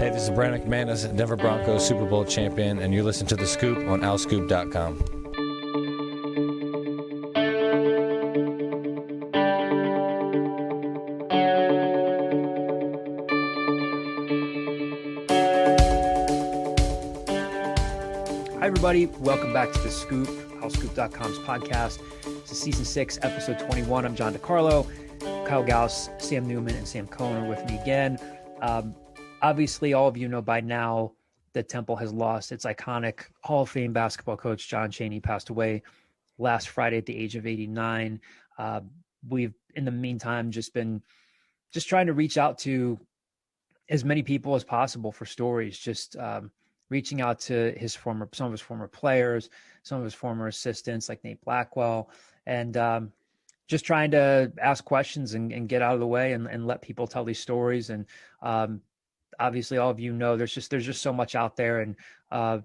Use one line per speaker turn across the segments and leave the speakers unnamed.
Hey, this is Brandon McManus, Denver Broncos Super Bowl champion, and you're listening to The Scoop on OwlScoop.com.
Hi, everybody. Welcome back to The Scoop, OwlScoop.com's podcast. This is Season 6, Episode 21. I'm John DeCarlo. Kyle Gauss, Sam Newman, and Sam Cohen are with me again. Obviously, all of you know by now that Temple has lost its iconic Hall of Fame basketball coach. John Chaney passed away last Friday at the age of 89. We've, in the meantime, just trying to reach out to as many people as possible for stories, reaching out to some of his former players, some of his former assistants like Nate Blackwell, and just trying to ask questions and get out of the way and let people tell these stories. And obviously, all of you know there's just so much out there, and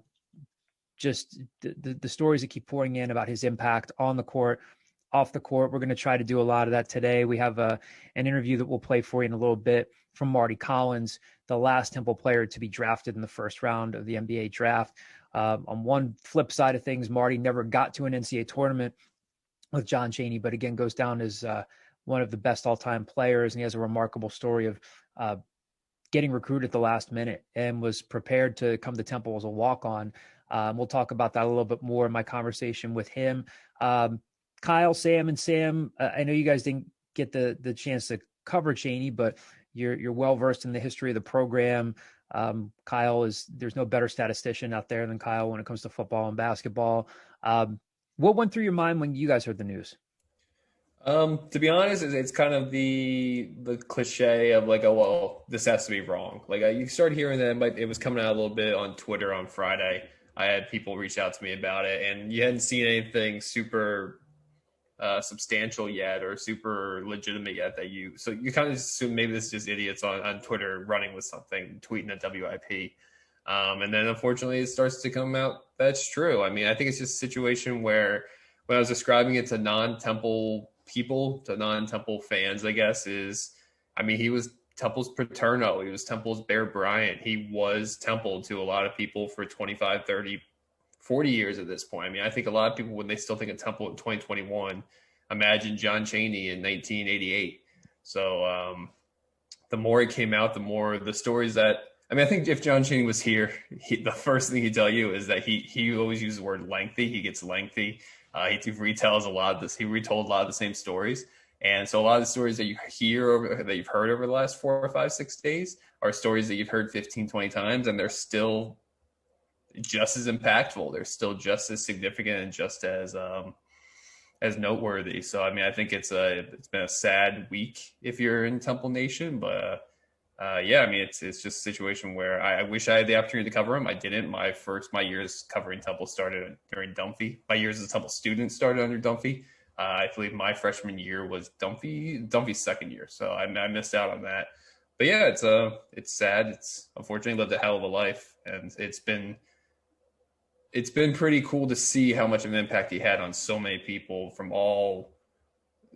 just the stories that keep pouring in about his impact on the court, off the court. We're going to try to do a lot of that today. We have an interview that we'll play for you in a little bit from Mardy Collins, the last Temple player to be drafted in the first round of the NBA draft. On one flip side of things, Mardy never got to an NCAA tournament with John Chaney, but again, goes down as one of the best all-time players. And he has a remarkable story of getting recruited at the last minute and was prepared to come to Temple as a walk-on. We'll talk about that a little bit more in my conversation with him. Kyle, Sam, and Sam, I know you guys didn't get the chance to cover Chaney, but you're well-versed in the history of the program. Kyle there's no better statistician out there than Kyle when it comes to football and basketball. What went through your mind when you guys heard the news?
To be honest, it's kind of the cliche of like, oh, well, this has to be wrong. Like you start hearing that it was coming out a little bit on Twitter on Friday. I had people reach out to me about it, and you hadn't seen anything super substantial yet or super legitimate yet so you kind of assume maybe this is just idiots on Twitter running with something, tweeting at WIP. And then unfortunately it starts to come out that's true. I mean, I think it's just a situation where when I was describing it to non-Temple people, to non-Temple fans, I guess, he was Temple's Paterno. He was Temple's Bear Bryant. He was Temple to a lot of people for 25, 30, 40 years at this point. I mean, I think a lot of people, when they still think of Temple in 2021, imagine John Chaney in 1988. So the more it came out, the more the stories that, I think if John Chaney was here, the first thing he'd tell you is that he always uses the word lengthy. He gets lengthy. He retells a lot of this. He retold a lot of the same stories. And so a lot of the stories that you hear that you've heard over the last 4 or 5, 6 days are stories that you've heard 15, 20 times, and they're still just as impactful. They're still just as significant and just as noteworthy. So, I think it's been a sad week if you're in Temple Nation, but it's just a situation where I wish I had the opportunity to cover him. I didn't. My years covering Temple started during Dunphy. My years as a Temple student started under Dunphy. I believe my freshman year was Dunphy's second year. So I missed out on that. But yeah, it's sad. It's unfortunately lived a hell of a life, and it's been pretty cool to see how much of an impact he had on so many people from all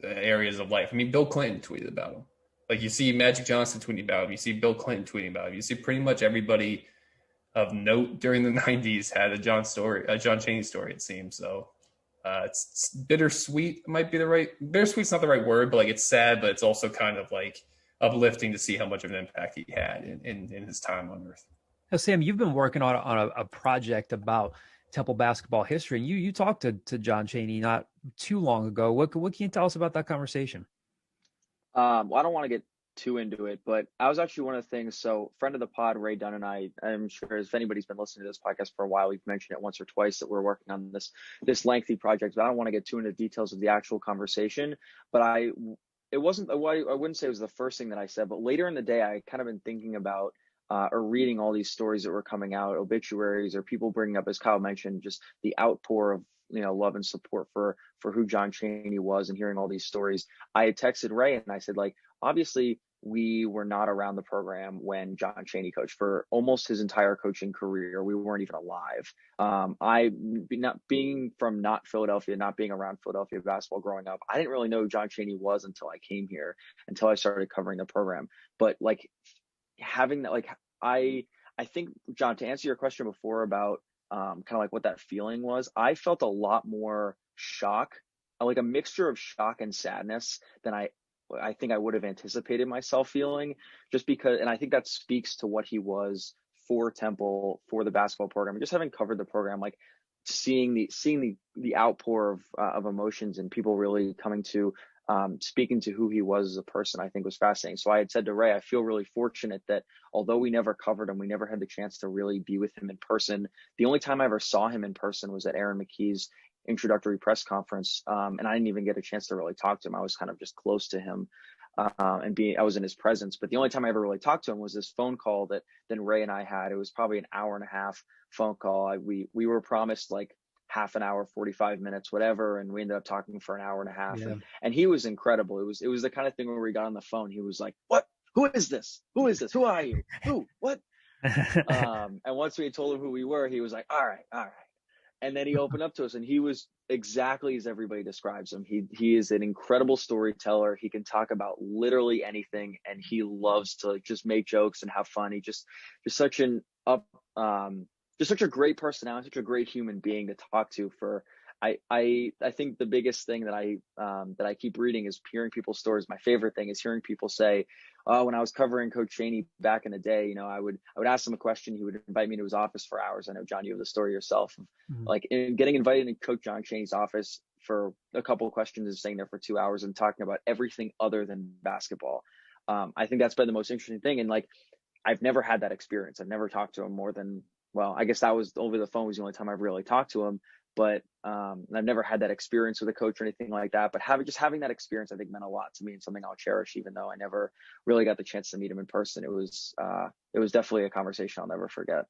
areas of life. Bill Clinton tweeted about him. Like, you see Magic Johnson tweeting about him. You see Bill Clinton tweeting about him. You see pretty much everybody of note during the 90s had a John Chaney story, it seems. So it's bittersweet. Bittersweet's not the right word, but it's sad, but it's also kind of uplifting to see how much of an impact he had in his time on Earth.
Now, Sam, you've been working on a project about Temple basketball history, and you talked to John Chaney not too long ago. What can you tell us about that conversation?
Well, I don't want to get too into it, but I was actually one of the things. So, friend of the pod, Ray Dunn, and I'm sure if anybody's been listening to this podcast for a while, we've mentioned it once or twice that we're working on this lengthy project. But I don't want to get too into details of the actual conversation. But I wouldn't say it was the first thing that I said, but later in the day, I kind of been thinking about or reading all these stories that were coming out, obituaries, or people bringing up, as Kyle mentioned, just the outpour of love and support for who John Chaney was, and hearing all these stories. I had texted Ray and I said, obviously we were not around the program when John Chaney coached for almost his entire coaching career. We weren't even alive. Not being from Philadelphia, not being around Philadelphia basketball growing up, I didn't really know who John Chaney was until I came here, until I started covering the program. But having that, I I think, John, to answer your question before about kind of like what that feeling was, I felt a lot more shock, like a mixture of shock and sadness than I think I would have anticipated myself feeling, just because, and I think that speaks to what he was for Temple, for the basketball program, and just having covered the program, like seeing the outpour of emotions and people really coming to speaking to who he was as a person, I think was fascinating. So I had said to Ray, I feel really fortunate that although we never covered him, we never had the chance to really be with him in person. The only time I ever saw him in person was at Aaron McKie's introductory press conference. And I didn't even get a chance to really talk to him. I was kind of just close to him. I was in his presence, but the only time I ever really talked to him was this phone call that then Ray and I had. It was probably an hour and a half phone call. We were promised like half an hour, 45 minutes, whatever, and we ended up talking for an hour and a half.
Yeah.
And he was incredible. It was the kind of thing where we got on the phone, he was like, "What? Who is this? Who is this? Who are you? Who? What?" And once we had told him who we were, he was like, all right. And then he opened up to us, and he was exactly as everybody describes him. He is an incredible storyteller. He can talk about literally anything, and he loves to like just make jokes and have fun. He just such an just such a great personality, such a great human being to talk to. I think the biggest thing that I keep reading is hearing people's stories. My favorite thing is hearing people say, "Oh, when I was covering Coach Chaney back in the day, I would ask him a question. He would invite me to his office for hours." I know, John, you have the story yourself. Like getting invited to Coach John Chaney's office for a couple of questions and staying there for 2 hours and talking about everything other than basketball. I think that's been the most interesting thing. And like, I've never had that experience. I've never talked to him more than, well, I guess that was over the phone was the only time I've really talked to him. But I've never had that experience with a coach or anything like that. But having that experience, I think, meant a lot to me and something I'll cherish, even though I never really got the chance to meet him in person. It was definitely a conversation I'll never forget.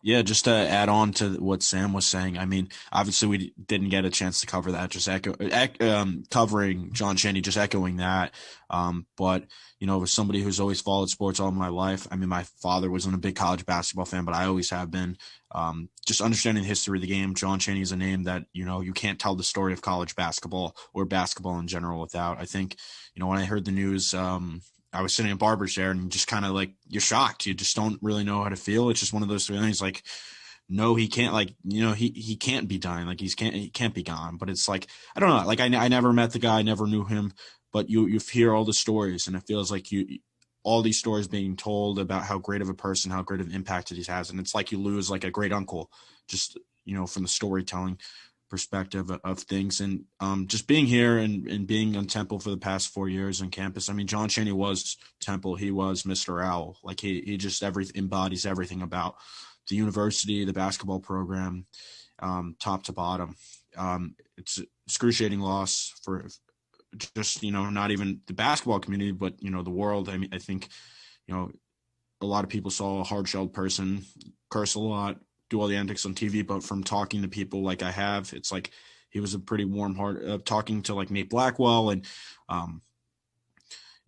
Yeah, just to add on to what Sam was saying, I mean, obviously we didn't get a chance to cover that, just covering John Chaney, just echoing that. But, as somebody who's always followed sports all my life, I mean, my father wasn't a big college basketball fan, but I always have been. Just understanding the history of the game, John Chaney is a name that, you can't tell the story of college basketball or basketball in general without. I think, when I heard the news, I was sitting in Barber's chair and just kind of like, you're shocked. You just don't really know how to feel. It's just one of those things like, no, he can't, like, he can't be dying. Like he can't be gone. But it's like, I don't know. Like I never met the guy, I never knew him, but you hear all the stories and it feels like all these stories being told about how great of a person, how great of an impact he has. And it's like you lose like a great uncle, just, from the storytelling perspective of things. And just being here and being on Temple for the past 4 years on campus. I mean, John Chaney was Temple. He was Mr. Owl. Like he just embodies everything about the university, the basketball program, top to bottom. It's excruciating loss for just, not even the basketball community, but, the world. I mean, I think, a lot of people saw a hard-shelled person curse a lot, do all the antics on TV, but from talking to people like I have, it's like he was a pretty warm heart. Talking to like Nate Blackwell and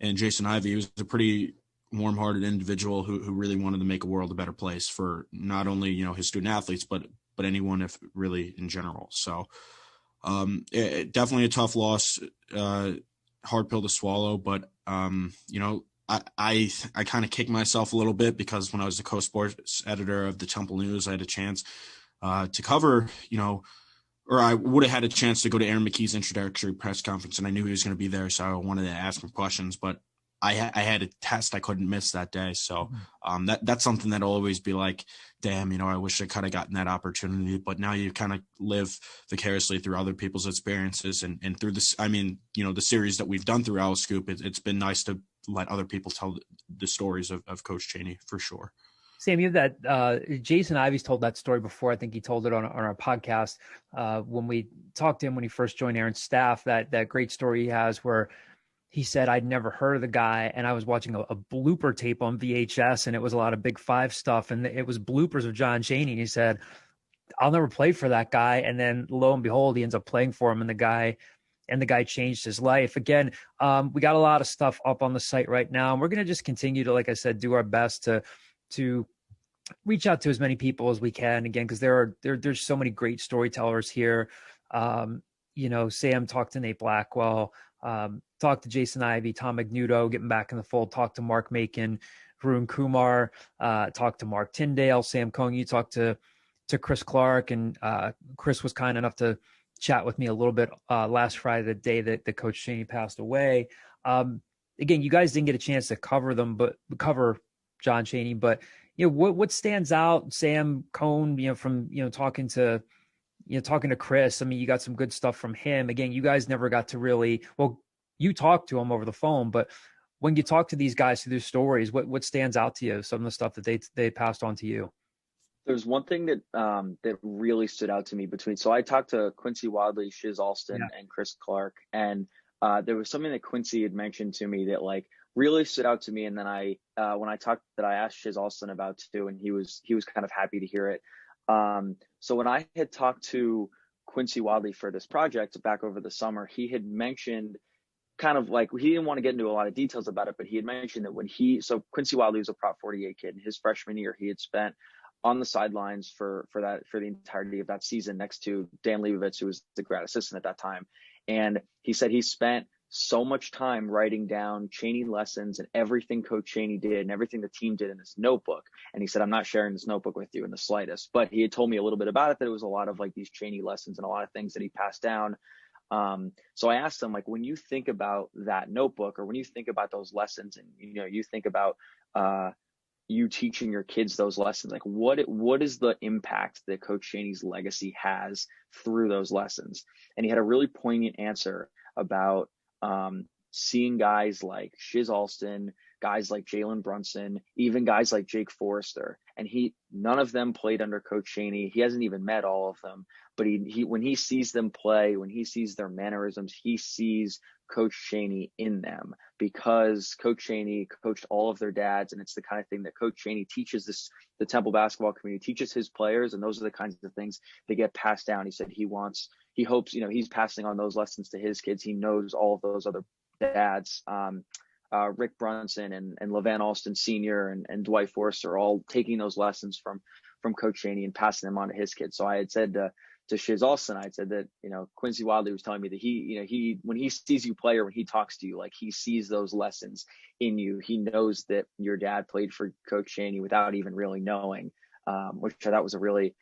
Jason Ivey, he was a pretty warm-hearted individual who really wanted to make a world a better place for not only his student athletes but anyone, if really in general. So definitely a tough loss, hard pill to swallow, but I kind of kicked myself a little bit because when I was the co-sports editor of the Temple News, I had a chance to cover, or I would have had a chance to go to Aaron McKie's introductory press conference, and I knew he was going to be there, so I wanted to ask him questions, but I had a test I couldn't miss that day. So that's something that'll always be like, damn, I wish I kind of gotten that opportunity. But now you kind of live vicariously through other people's experiences and through this. I mean, the series that we've done through Owl Scoop, it's been nice to let other people tell the stories of Coach Chaney for sure.
Sam, you have that Jason Ivey's told that story before. I think he told it on our podcast when we talked to him when he first joined Aaron's staff. That great story he has where he said, I'd never heard of the guy, and I was watching a blooper tape on VHS, and it was a lot of Big Five stuff, and it was bloopers of John Chaney. And he said, I'll never play for that guy. And then lo and behold, he ends up playing for him, and the guy changed his life. Again, we got a lot of stuff up on the site right now, and we're going to just continue to, like I said, do our best to reach out to as many people as we can, again, because there's so many great storytellers here. Sam talked to Nate Blackwell, talked to Jason Ivey, Tom Magnudo, getting back in the fold, talked to Mark Macon, Varun Kumar, talked to Mark Tyndale, Sam Cohn, you talked to Chris Clark, and Chris was kind enough to chat with me a little bit last Friday, the day that Coach Chaney passed away. Again, you guys didn't get a chance to cover John Chaney, but what stands out, Sam Cohn, from talking to Chris. I mean, you got some good stuff from him. Again, you guys never got to really, well, you talked to him over the phone, but when you talk to these guys through their stories, what stands out to you? Some of the stuff that they passed on to you.
There's one thing that really stood out to me so I talked to Quincy Wadley, Shiz Alston, and Chris Clark, and there was something that Quincy had mentioned to me that like really stood out to me. And then when I asked Shiz Alston about too, and he was kind of happy to hear it. So when I had talked to Quincy Wadley for this project back over the summer, he had mentioned kind of like, he didn't want to get into a lot of details about it, but he had mentioned that so Quincy Wadley was a Prop 48 kid. In his freshman year, he had spent on the sidelines for the entirety of that season next to Dan Leibovitz, who was the grad assistant at that time. And he said he spent so much time writing down Chaney lessons and everything Coach Chaney did and everything the team did in this notebook. And he said, I'm not sharing this notebook with you in the slightest, but he had told me a little bit about it, that it was a lot of like these Chaney lessons and a lot of things that he passed down. So I asked him, like, when you think about that notebook, or when you think about those lessons, and you think about you teaching your kids those lessons, like what is the impact that Coach Chaney's legacy has through those lessons? And he had a really poignant answer about seeing guys like Shiz Alston, guys like Jalen Brunson, even guys like Jake Forrester, and none of them played under Coach Chaney. He hasn't even met all of them, but he when he sees them play, when he sees their mannerisms, he sees Coach Chaney in them, because Coach Chaney coached all of their dads, and it's the kind of thing that Coach Chaney teaches the Temple basketball community, teaches his players, and those are the kinds of things that get passed down. He said he hopes, he's passing on those lessons to his kids. He knows all of those other dads, Rick Brunson and LeVan Alston Sr. and Dwight Forrester are all taking those lessons from Coach Chaney and passing them on to his kids. So I had said to Shiz Alston, I said that, Quincy Wadley was telling me that he when he sees you play, or when he talks to you, like, he sees those lessons in you. He knows that your dad played for Coach Chaney without even really knowing, which I thought was a really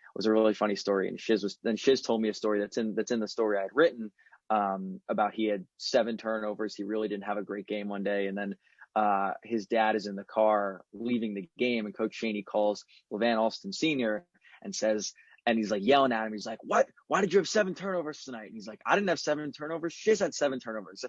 funny story. And Shiz told me a story that's in the story I had written, about he had 7 turnovers. He really didn't have a great game one day. And then his dad is in the car leaving the game, and Coach Chaney calls LeVan Alston Sr. and says, and he's like yelling at him. He's like, "What? Why did you have 7 turnovers tonight?" And he's like, "I didn't have 7 turnovers. Shiz had 7 turnovers.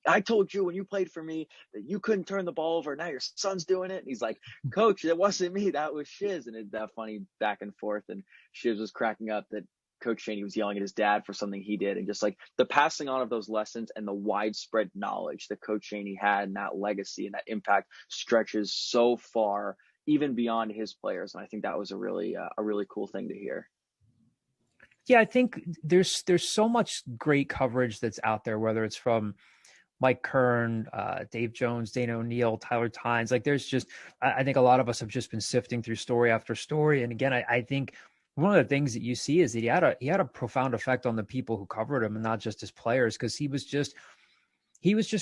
I told you when you played for me that you couldn't turn the ball over. Now your son's doing it." And he's like, "Coach, that wasn't me. That was Shiz." And it's that funny back and forth. And Shiz was cracking up that Coach Chaney was yelling at his dad for something he did. And just like the passing on of those lessons and the widespread knowledge that Coach Chaney had, and that legacy and that impact stretches so far, even beyond his players. And I think that was a really cool thing to hear.
Yeah, I think there's so much great coverage that's out there, whether it's from Mike Kern, Dave Jones, Dana O'Neill, Tyler Tynes. Like, I think a lot of us have just been sifting through story after story. And again, I think one of the things that you see is that he had a profound effect on the people who covered him, and not just his players, because he was just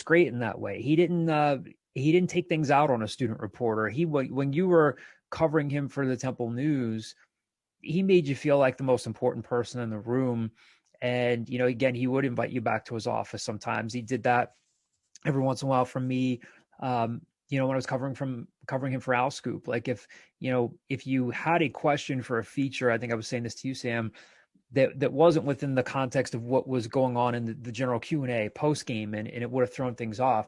great in that way. He didn't take things out on a student reporter. When you were covering him for the Temple News, he made you feel like the most important person in the room. And, again, he would invite you back to his office sometimes. He did that every once in a while from me. When I was covering him for Owl Scoop, like if you had a question for a feature, I think I was saying this to you, Sam, that wasn't within the context of what was going on in the general Q&A post game, and it would have thrown things off.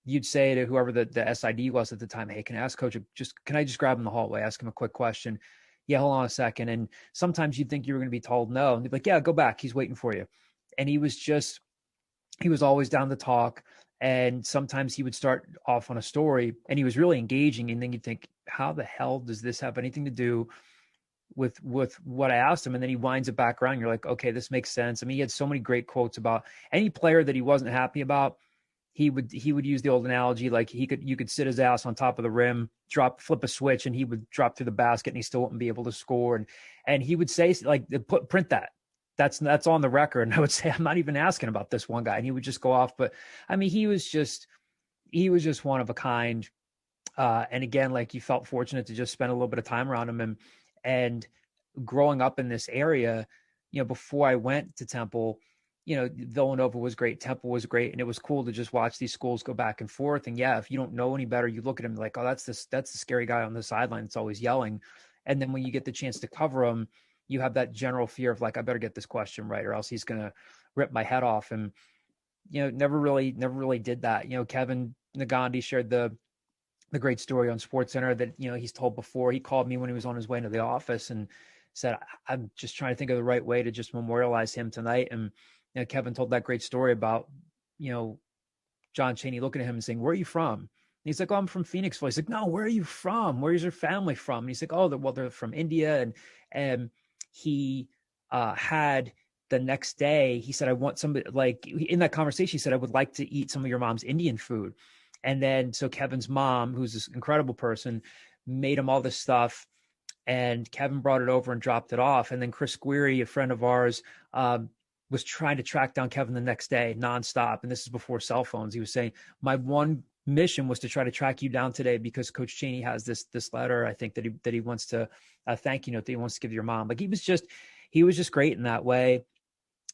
You'd say to whoever the SID was at the time, "Hey, can I ask Coach, can I just grab him in the hallway, ask him a quick question?" "Yeah, hold on a second." And sometimes you'd think you were going to be told no, and they'd be like, "Yeah, go back. He's waiting for you." And he was always down to talk. And sometimes he would start off on a story and he was really engaging. And then you'd think, how the hell does this have anything to do with what I asked him? And then he winds it back around. You're like, okay, this makes sense. I mean, he had so many great quotes about any player that he wasn't happy about. He would use the old analogy, like you could sit his ass on top of the rim, flip a switch, and he would drop through the basket and he still wouldn't be able to score. And he would say, like, print that. That's on the record. And I would say, I'm not even asking about this one guy. And he would just go off. But I mean, he was just one of a kind. And again, like you felt fortunate to just spend a little bit of time around him, and growing up in this area, before I went to Temple, Villanova was great, Temple was great, and it was cool to just watch these schools go back and forth. And yeah, if you don't know any better, you look at him like, oh, that's the scary guy on the sideline that's always yelling. And then when you get the chance to cover him, you have that general fear of like, I better get this question right, or else he's gonna rip my head off. And never really did that. Kevin Nagandi shared the great story on SportsCenter that he's told before. He called me when he was on his way into the office and said, I'm just trying to think of the right way to just memorialize him tonight. And Kevin told that great story about John Chaney looking at him and saying, where are you from? And he's like, oh, I'm from Phoenixville. He's like, no, where are you from? Where's your family from? And he's like, oh, they're from India. And he had the next day, he said, I want somebody, like in that conversation, he said, I would like to eat some of your mom's Indian food. And then, so Kevin's mom, who's this incredible person, made him all this stuff, and Kevin brought it over and dropped it off. And then Chris Guiri, a friend of ours, was trying to track down Kevin the next day nonstop. And this is before cell phones. He was saying, my one mission was to try to track you down today because Coach Chaney has this letter, I think, that he wants to thank you note that he wants to give your mom. Like he was just great in that way.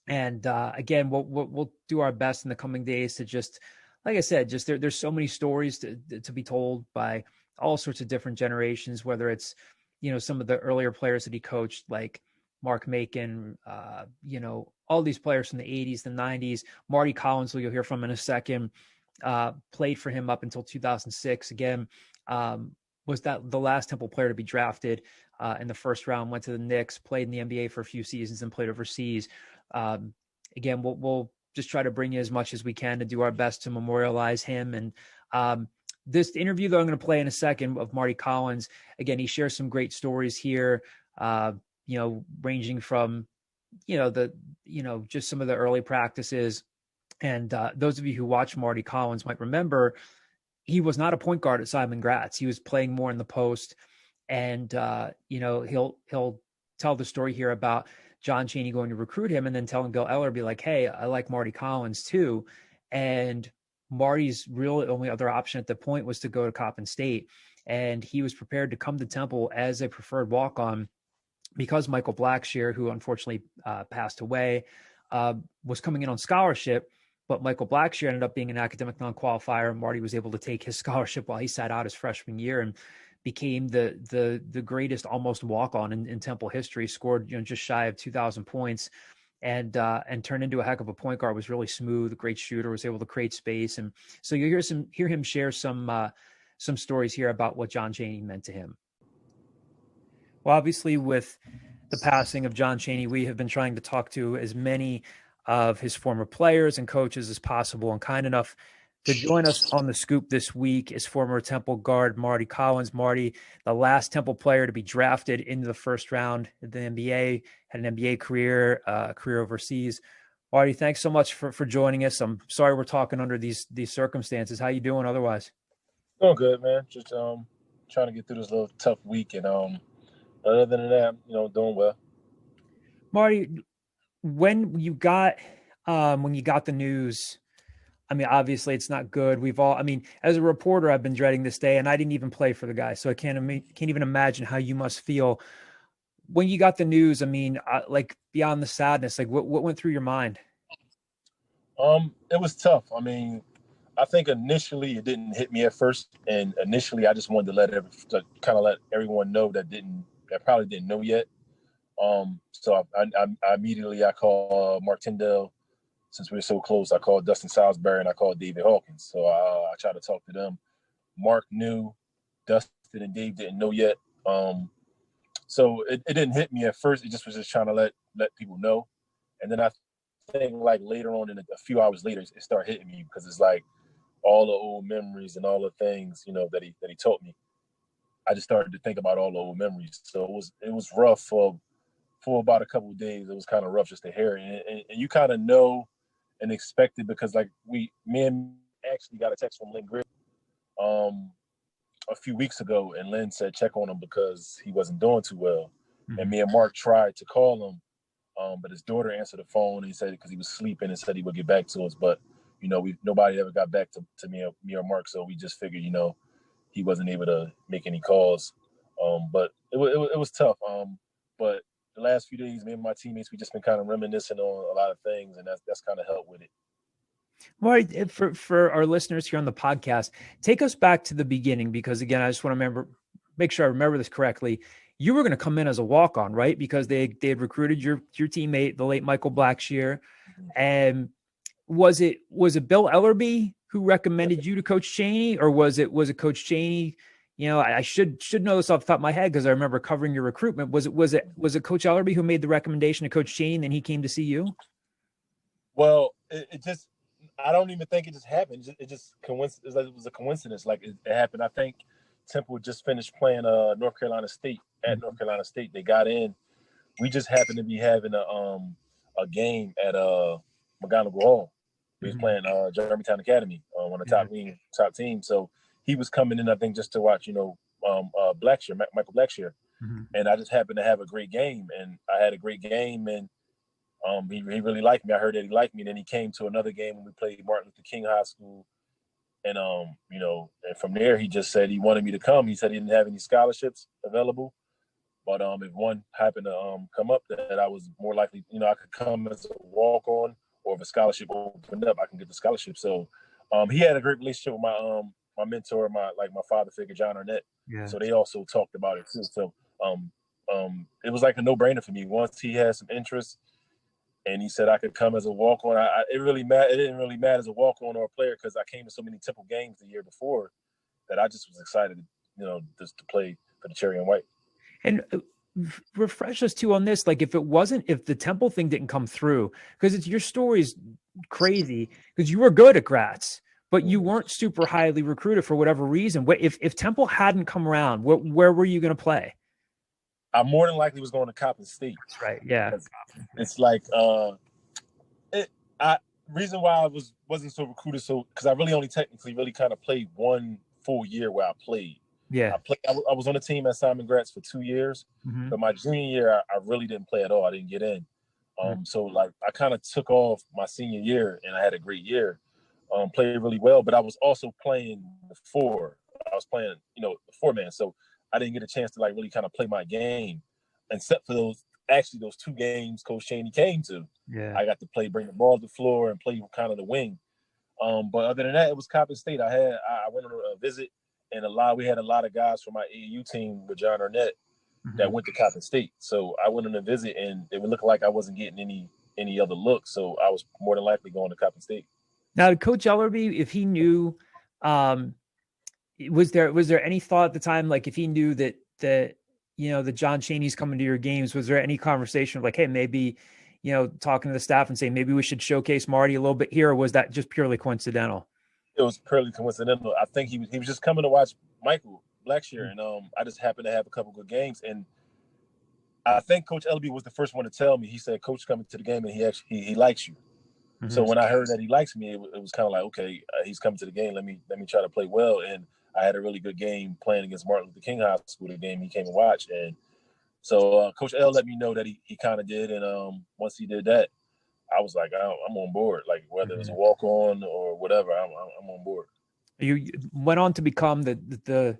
And again, we'll do our best in the coming days to just, like I said, just there's so many stories to be told by all sorts of different generations, whether it's, some of the earlier players that he coached, like Mark Macon, all these players from the 80s, the 90s, Mardy Collins, who you'll hear from in a second, played for him up until 2006. Again, was that the last Temple player to be drafted in the first round, went to the Knicks, played in the NBA for a few seasons and played overseas. Again, we'll just try to bring you as much as we can to do our best to memorialize him. And this interview that I'm going to play in a second of Mardy Collins, again, he shares some great stories here, ranging from, just some of the early practices. And those of you who watch Mardy Collins might remember he was not a point guard at Simon Gratz. He was playing more in the post. And, he'll tell the story here about John Chaney going to recruit him and then telling Bill Eller, be like, hey, I like Mardy Collins too. And Marty's real only other option at the point was to go to Coppin State. And he was prepared to come to Temple as a preferred walk-on because Michael Blackshear, who unfortunately passed away, was coming in on scholarship. But Michael Blackshear ended up being an academic non-qualifier, and Mardy was able to take his scholarship while he sat out his freshman year and became the greatest almost walk-on in Temple history. Scored just shy of 2,000 points, and turned into a heck of a point guard. Was really smooth, a great shooter, was able to create space. And so you hear him share some stories here about what John Chaney meant to him. Well, obviously, with the passing of John Chaney, we have been trying to talk to as many of his former players and coaches as possible. And kind enough to join us on the scoop this week is former Temple guard Mardy Collins. Mardy, the last Temple player to be drafted into the first round of the NBA, had an NBA career, career overseas. Mardy, thanks so much for joining us. I'm sorry we're talking under these circumstances. How you doing otherwise?
Doing good, man. Just trying to get through this little tough week, and other than that, doing well.
Mardy, when you got the news, I mean, obviously it's not good. As a reporter, I've been dreading this day, and I didn't even play for the guy, so I can't even imagine how you must feel when you got the news. I mean, like beyond the sadness, like what went through your mind?
It was tough. I mean, I think initially it didn't hit me at first, and initially I just wanted to let everyone know that probably didn't know yet. So I immediately called Mark Tyndall. Since we were so close, I called Dustin Salisbury and I called David Hawkins. So I tried to talk to them. Mark knew, Dustin and Dave didn't know yet. So it didn't hit me at first. It just was trying to let people know. And then I think like later on, a few hours later, it started hitting me because it's like all the old memories and all the things that he taught me. I just started to think about all the old memories. So it was rough for about a couple of days. It was kind of rough just to hear it, and you kind of know and expect it because like me and actually got a text from Lynn Greer a few weeks ago, and Lynn said check on him because he wasn't doing too well. Mm-hmm. And me and Mark tried to call him, but his daughter answered the phone. And he said because he was sleeping and said he would get back to us, but nobody ever got back to me or Mark, so we just figured he wasn't able to make any calls. But it was tough. But the last few days, me and my teammates, we just been kind of reminiscing on a lot of things, and that's kind of helped with it.
Well, for our listeners here on the podcast, take us back to the beginning, because again, I just want to make sure I remember this correctly. You were going to come in as a walk-on, right? Because they had recruited your teammate, the late Michael Blackshear. And was it Bill Ellerby who recommended you to Coach Chaney, or was it Coach Chaney? You know, I should know this off the top of my head because I remember covering your recruitment. Was it Coach Ellerby who made the recommendation to Coach Chaney, and then he came to see you?
Well, it just, I don't even think it just happened. It just coincidence. It was a coincidence. Like it happened. I think Temple just finished playing North Carolina State at North Carolina State. They got in. We just happened to be having a game at McGonigal Hall. We was playing Germantown Academy, one of the top team. So he was coming in, I think, just to watch, Blackshear, Michael Blackshear. And I just happened to have a great game, and I had a great game, and he really liked me. I heard that he liked me. And then he came to another game when we played Martin Luther King High School. And, and from there, he just said he wanted me to come. He said he didn't have any scholarships available. But if one happened to come up, that I was more likely, I could come as a walk-on, or if a scholarship opened up, I can get the scholarship. So he had a great relationship with my mentor, my father figure, John Arnett. Yeah. So they also talked about it too. So it was like a no-brainer for me. Once he had some interest, and he said I could come as a walk-on. It didn't really matter as a walk-on or a player, because I came to so many Temple games the year before that I just was excited, just to play for the Cherry and White. And
refresh us too on this. Like, if the Temple thing didn't come through, because your story's crazy, because you were good at Gratz, but you weren't super highly recruited for whatever reason. If Temple hadn't come around, where were you going to play?
I more than likely was going to Coppin State.
That's right. Yeah.
It's like reason why I wasn't so recruited, because I really only technically really kind of played one full year where I played.
Yeah.
I was on the team at Simon Gratz for 2 years, but my junior year I really didn't play at all. I didn't get in. So like I kind of took off my senior year, and I had a great year. Played really well, but I was also playing the four. I was playing, the four-man. So I didn't get a chance to like really kind of play my game, except for those 2 games Coach Chaney came to.
Yeah.
I got to bring the ball to the floor and play kind of the wing. But other than that, it was Coppin State. I went on a visit, and we had a lot of guys from my AAU team with John Arnett that went to Coppin State. So I went on a visit, and it would look like I wasn't getting any other looks. So I was more than likely going to Coppin State.
Now, Coach Ellerby, if he knew, was there any thought at the time, like if he knew that John Chaney's coming to your games, was there any conversation of like, hey, maybe, talking to the staff and saying maybe we should showcase Mardy a little bit here, or was that just purely coincidental?
It was purely coincidental. I think he was just coming to watch Michael Blackshear, and I just happened to have a couple good games, and I think Coach Ellerby was the first one to tell me. He said, "Coach coming to the game, and he likes you." So when I heard that he likes me, it was kind of like, okay, he's coming to the game. Let me try to play well. And I had a really good game playing against Martin Luther King High School, the game he came and watched. And so Coach L let me know that he kind of did. And once he did that, I was like, I'm on board. Like whether it was a walk on or whatever, I'm on board.
You went on to become the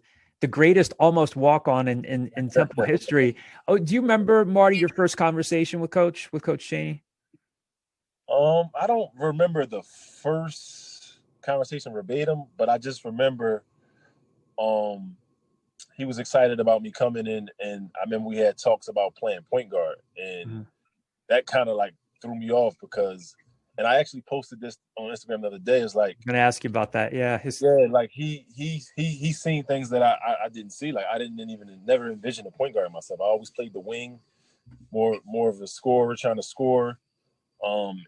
greatest almost walk on in Temple history. Oh, do you remember, Marty, your first conversation with Coach Chaney?
I don't remember the first conversation verbatim, but I just remember he was excited about me coming in, and I remember we had talks about playing point guard, and that kind of like threw me off because, and I actually posted this on Instagram the other day. It's like,
I'm gonna ask you about that. Yeah,
like he's seen things that I didn't see. Like I never envisioned a point guard myself. I always played the wing, more of a scorer, trying to score.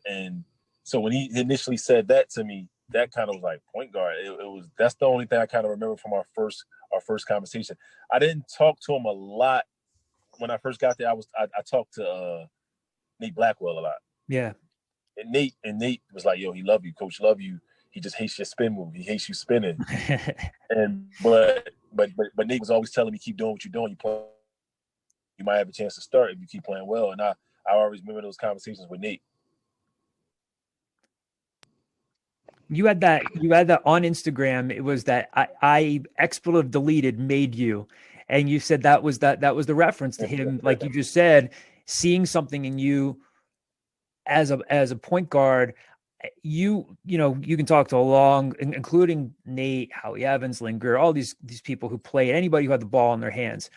And so when he initially said that to me, that kind of was like point guard. That's the only thing I kind of remember from our first conversation. I didn't talk to him a lot when I first got there. I talked to Nate Blackwell a lot.
Yeah.
And Nate was like, yo, he love you, coach, love you. He just hates your spin move. He hates you spinning. but Nate was always telling me, keep doing what you're doing. You might have a chance to start if you keep playing well. And I always remember those conversations with Nate.
You had that on Instagram. It was that I expletive deleted made you. And you said that was the reference to him, like you just said, seeing something in you as a point guard. You can talk to including Nate, Howie Evans, Linger, all these people who played, anybody who had the ball in their hands.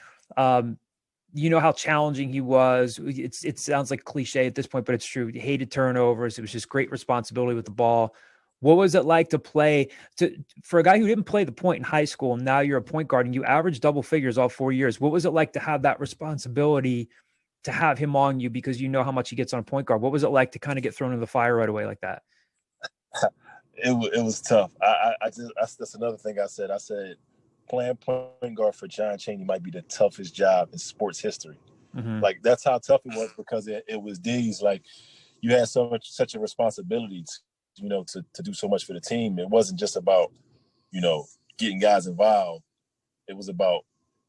You know how challenging he was. It sounds like cliche at this point, but it's true. He hated turnovers. It was just great responsibility with the ball. What was it like to play for a guy who didn't play the point in high school? And now you're a point guard and you averaged double figures all 4 years. What was it like to have that responsibility, to have him on you, because you know how much he gets on a point guard? What was it like to kind of get thrown in the fire right away like that?
It was tough. That's another thing I said. I said playing point guard for John Chaney might be the toughest job in sports history.
Mm-hmm.
Like, that's how tough it was, because it was D's. Like, you had such a responsibility to do so much for the team. It wasn't just about, getting guys involved. It was about,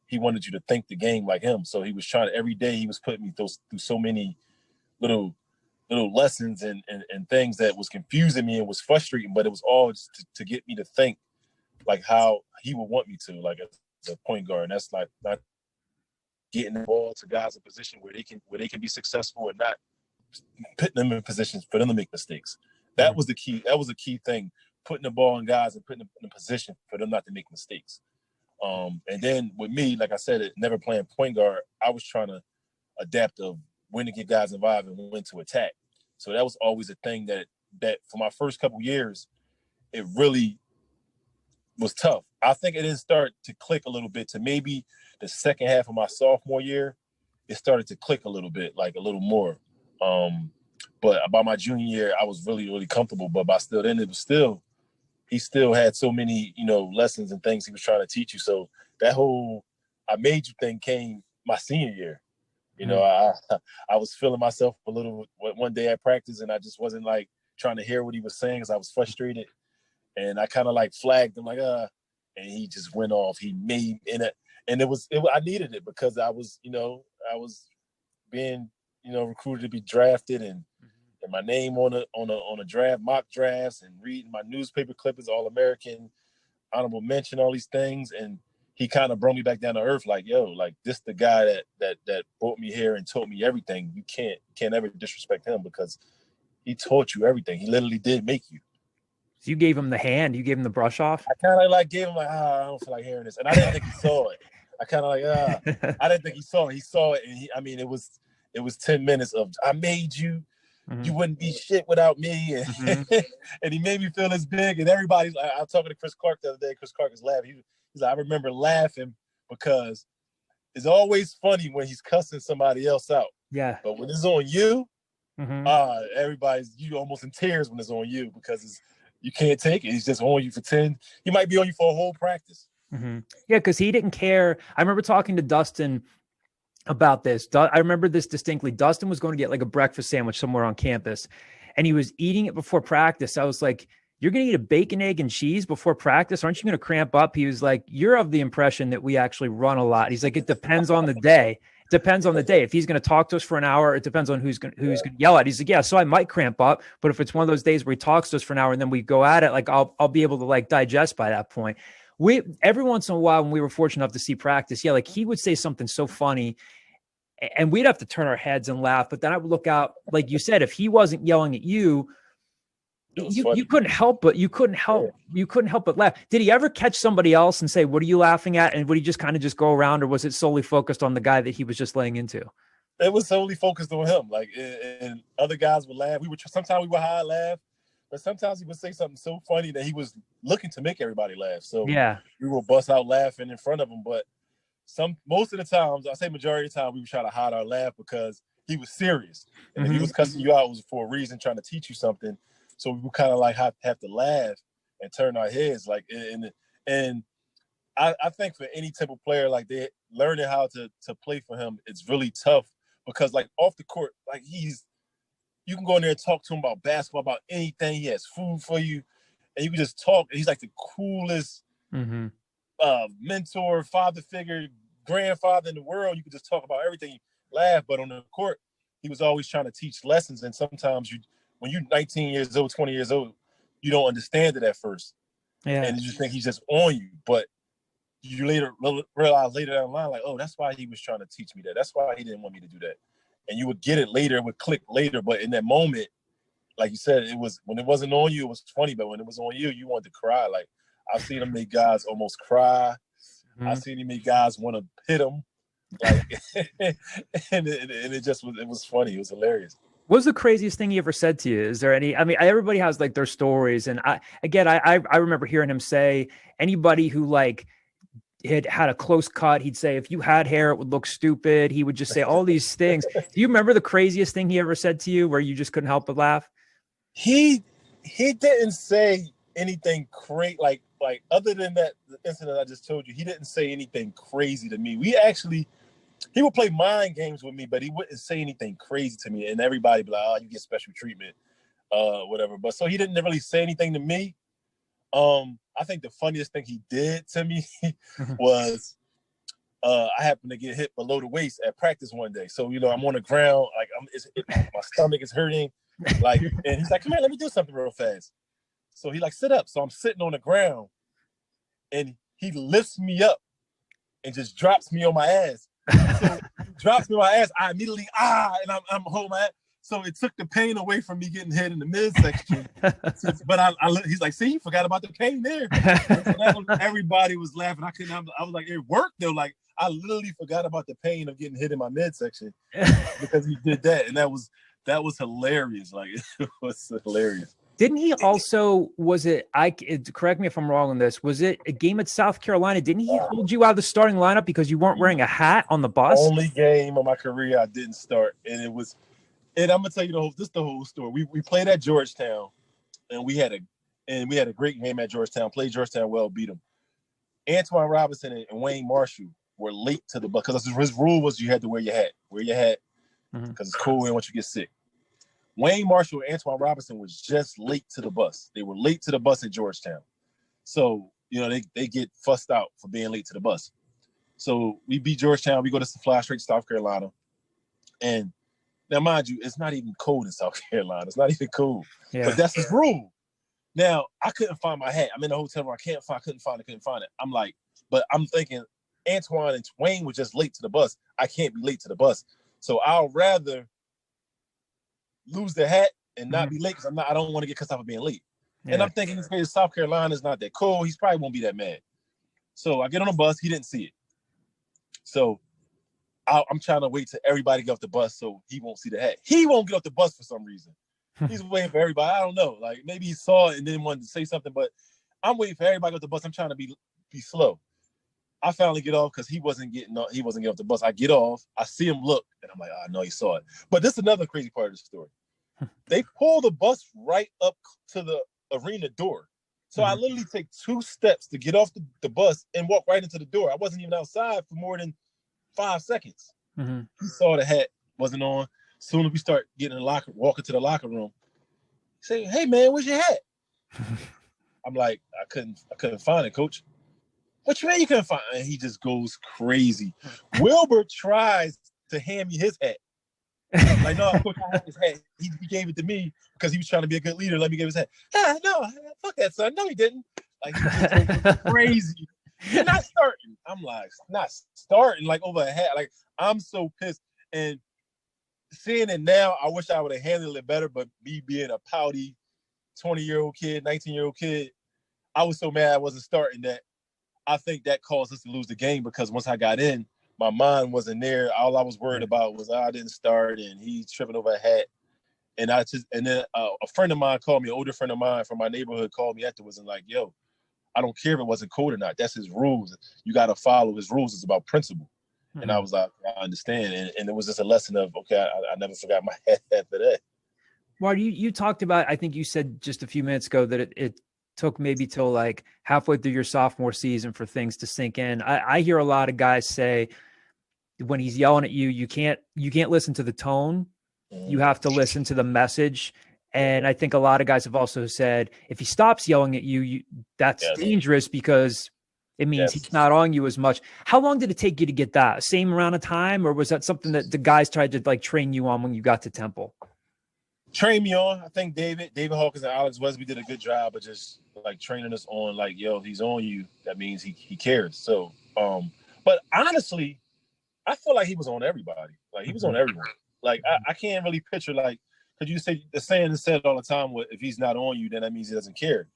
he wanted you to think the game like him. So he was trying to, every day he was putting me through so many little lessons and things that was confusing me and was frustrating, but it was all just to get me to think like how he would want me to, like as a point guard. And that's like not getting the ball to guys in position where they can be successful, and not putting them in positions for them to make mistakes. That was the key. That was a key thing, putting the ball in guys and putting them in a position for them not to make mistakes. And then with me, like I said, never playing point guard, I was trying to adapt of when to get guys involved and when to attack. So that was always a thing that for my first couple years, it really was tough. I think it didn't start to click a little bit to maybe the second half of my sophomore year. It started to click a little bit, like a little more. But by my junior year, I was really, really comfortable. But by still then, he still had so many, lessons and things he was trying to teach you. So that whole "I made you" thing came my senior year. I was feeling myself a little one day at practice, and I just wasn't like trying to hear what he was saying because I was frustrated. And I kind of like flagged him, like, and he just went off. He made and I needed it, because I was being, recruited to be drafted, and my name on a draft, mock drafts, and reading my newspaper clippings, All-American, honorable mention, all these things. And he kind of brought me back down to earth, like, yo, like, this the guy that brought me here and taught me everything. You can't ever disrespect him, because he taught you everything. He literally did make you.
So you gave him the hand, you gave him the brush off.
I kind of like gave him like, I don't feel like hearing this, and I didn't think he saw it. I kind of like, I didn't think he saw it. He saw it, and it was 10 minutes of, I made you. Mm-hmm. You wouldn't be shit without me, and and he made me feel as big. And everybody's like, I was talking to Chris Clark the other day. Chris Clark is laughing. He's like, I remember laughing because it's always funny when he's cussing somebody else out.
Yeah.
But when it's on you, you almost in tears when it's on you, because you can't take it. He's just on you for 10. He might be on you for a whole practice.
Mm-hmm. Yeah, because he didn't care. I remember talking to Dustin about this. I remember this distinctly. Dustin was going to get like a breakfast sandwich somewhere on campus, and he was eating it before practice. I was like, "You're going to eat a bacon, egg, and cheese before practice? Aren't you going to cramp up?" He was like, "You're of the impression that we actually run a lot." He's like, "It depends on the day. It depends on the day. If he's going to talk to us for an hour, it depends on who's going to yell at." He's like, "Yeah, so I might cramp up, but if it's one of those days where he talks to us for an hour and then we go at it, like I'll be able to like digest by that point." Every once in a while, when we were fortunate enough to see practice, like he would say something so funny, and we'd have to turn our heads and laugh. But then I would look out, like you said, if he wasn't yelling at you, you couldn't help but laugh. Did he ever catch somebody else and say, "What are you laughing at?" And would he just kind of just go around, or was it solely focused on the guy that he was just laying into?
It was solely focused on him. Like, and other guys would laugh. Sometimes we would high laugh, but sometimes he would say something so funny that he was looking to make everybody laugh. So
yeah, we
would bust out laughing in front of him. But most of the times, I say majority of the time, we would try to hide our laugh because he was serious. And if he was cussing you out, it was for a reason, trying to teach you something. So we would kind of like have to laugh and turn our heads. Like, and I think for any type of player, like, they learning how to play for him, it's really tough, because like off the court, like you can go in there and talk to him about basketball, about anything. He has food for you, and you can just talk. And he's like the coolest mentor, father figure, grandfather in the world. You could just talk about everything, laugh. But on the court, he was always trying to teach lessons. And sometimes when you're 19 years old, 20 years old, you don't understand it at first.
Yeah.
And you think he's just on you. But you later realize later down the line, like, oh, that's why he was trying to teach me that. That's why he didn't want me to do that. And you would get it later, it would click later. But in that moment, like you said, it was when it wasn't on you, it was funny. But when it was on you, you wanted to cry. Like, I've seen him make guys almost cry.
Mm-hmm.
I've seen him make guys want to hit him. Like, and it just was funny. It was hilarious.
What was the craziest thing he ever said to you? Is there any? I mean, everybody has like their stories, and I remember hearing him say anybody who like had a close cut, he'd say if you had hair, it would look stupid. He would just say all these things. Do you remember the craziest thing he ever said to you, where you just couldn't help but laugh?
He didn't say anything crazy like other than that incident I just told you. He didn't say anything crazy to me. He would play mind games with me, but he wouldn't say anything crazy to me. And everybody be like, oh, you get special treatment, whatever. But so he didn't really say anything to me. I think the funniest thing he did to me was I happened to get hit below the waist at practice one day. So, I'm on the ground, like my stomach is hurting. Like, and he's like, come here, let me do something real fast. So he like, sit up. So I'm sitting on the ground and he lifts me up and just drops me on my ass. So he drops me on my ass. I immediately, and I'm holding my ass. So it took the pain away from me getting hit in the midsection. But he's like, see, you forgot about the pain there. So everybody was laughing. I was like, it worked though. Like, I literally forgot about the pain of getting hit in my midsection because he did that. And that was hilarious. Like, it was hilarious.
Didn't he also, correct me if I'm wrong on this, was it a game at South Carolina? Didn't he hold you out of the starting lineup because you weren't wearing a hat on the bus?
Only game of my career I didn't start. And I'm going to tell you the whole story. We played at Georgetown and we had a great game at Georgetown, played Georgetown well, beat them. Antoine Robinson and Wayne Marshall were late to the bus because his rule was you had to wear your hat because it's cool and once you get sick. Wayne Marshall and Antoine Robinson was just late to the bus. They were late to the bus at Georgetown. So, they get fussed out for being late to the bus. So we beat Georgetown. We go to fly straight to South Carolina. And now, mind you, it's not even cold in South Carolina. It's not even cold. Yeah. But that's his rule. Now, I couldn't find my hat. I'm in the hotel room. I couldn't find it. I'm like, but I'm thinking Antoine and Wayne were just late to the bus. I can't be late to the bus. So I'll rather lose the hat and not be late because I don't want to get cussed out for being late. Yeah. And I'm thinking this place, South Carolina is not that cold. He's probably won't be that mad. So I get on the bus. He didn't see it. So I'm trying to wait till everybody get off the bus so he won't see the hat. He won't get off the bus for some reason. He's waiting for everybody. I don't know. Like maybe he saw it and then wanted to say something, but I'm waiting for everybody to get off the bus. I'm trying to be slow. I finally get off because he wasn't getting off the bus. I get off, I see him look, and I'm like, I know he saw it. But this is another crazy part of the story. They pull the bus right up to the arena door. So I literally take 2 steps to get off the bus and walk right into the door. I wasn't even outside for more than 5 seconds. He saw the hat wasn't on. As soon as we start getting in the walking to the locker room, he say, hey man, where's your hat? I'm like, I couldn't find it, coach. What you mean you couldn't find it? And he just goes crazy. Wilbur tries to hand me his hat. Like, no, coach, I have his hat. He gave it to me because he was trying to be a good leader. Let me give his hat. No, fuck that, son. No, he didn't. Like, he just goes crazy. You're not starting. I'm like, not starting like over a hat. Like, I'm so pissed. And seeing it now, I wish I would have handled it better. But me being a pouty 20-year-old kid, 19-year-old kid, I was so mad I wasn't starting that I think that caused us to lose the game because once I got in, my mind wasn't there. All I was worried about was I didn't start and he's tripping over a hat. And then a friend of mine called me, an older friend of mine from my neighborhood called me afterwards and like, yo, I don't care if it wasn't cold or not. That's his rules. You got to follow his rules. It's about principle. And I was like, I understand. And it was just a lesson of, okay, I never forgot my hat after that.
Marty, you talked about, I think you said just a few minutes ago that it took maybe till like halfway through your sophomore season for things to sink in. I hear a lot of guys say when he's yelling at you, you can't listen to the tone. You have to listen to the message. And I think a lot of guys have also said, if he stops yelling at you, that's dangerous because it means he's not on you as much. How long did it take you to get that? Same amount of time? Or was that something that the guys tried to like train you on when you got to Temple?
trained me on. I think David Hawkins and Alex Wesby did a good job of just like training us on like, yo, if he's on you, that means he cares. So, but honestly, I feel like he was on everybody. Like he was on everyone. Like I can't really picture like, because you say the saying is said all the time, if he's not on you, then that means he doesn't care.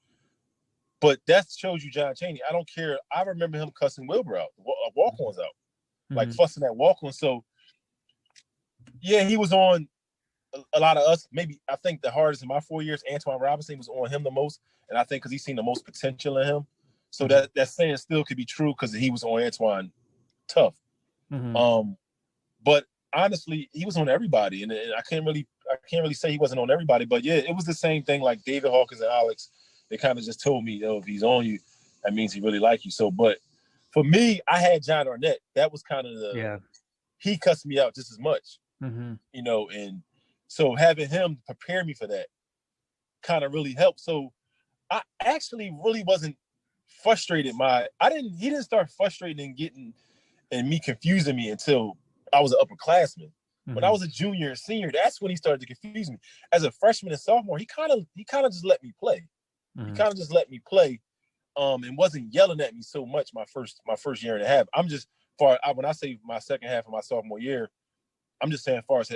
But that shows you John Chaney. I don't care. I remember him cussing Wilbur out, walk-ons out, like fussing at walk-on. So yeah, he was on a lot of us. Maybe I think the hardest in my 4 years, Antoine Robinson was on him the most, and I think because he's seen the most potential in him. So that saying still could be true because he was on Antoine tough. But honestly, he was on everybody, and I can't really say he wasn't on everybody. But yeah, it was the same thing. Like David Hawkins and Alex, they kind of just told me, if he's on you, that means he really like you. So, but for me, I had John Arnett. That was kind of he cussed me out just as much, and so having him prepare me for that kind of really helped. So I actually really wasn't frustrated. He didn't start frustrating and me confusing me until I was an upperclassman. When I was a junior and senior, that's when he started to confuse me. As a freshman and sophomore, he kind of just let me play. He kind of just let me play, and wasn't yelling at me so much my first year and a half. I'm just when I say my second half of my sophomore year, I'm just saying far as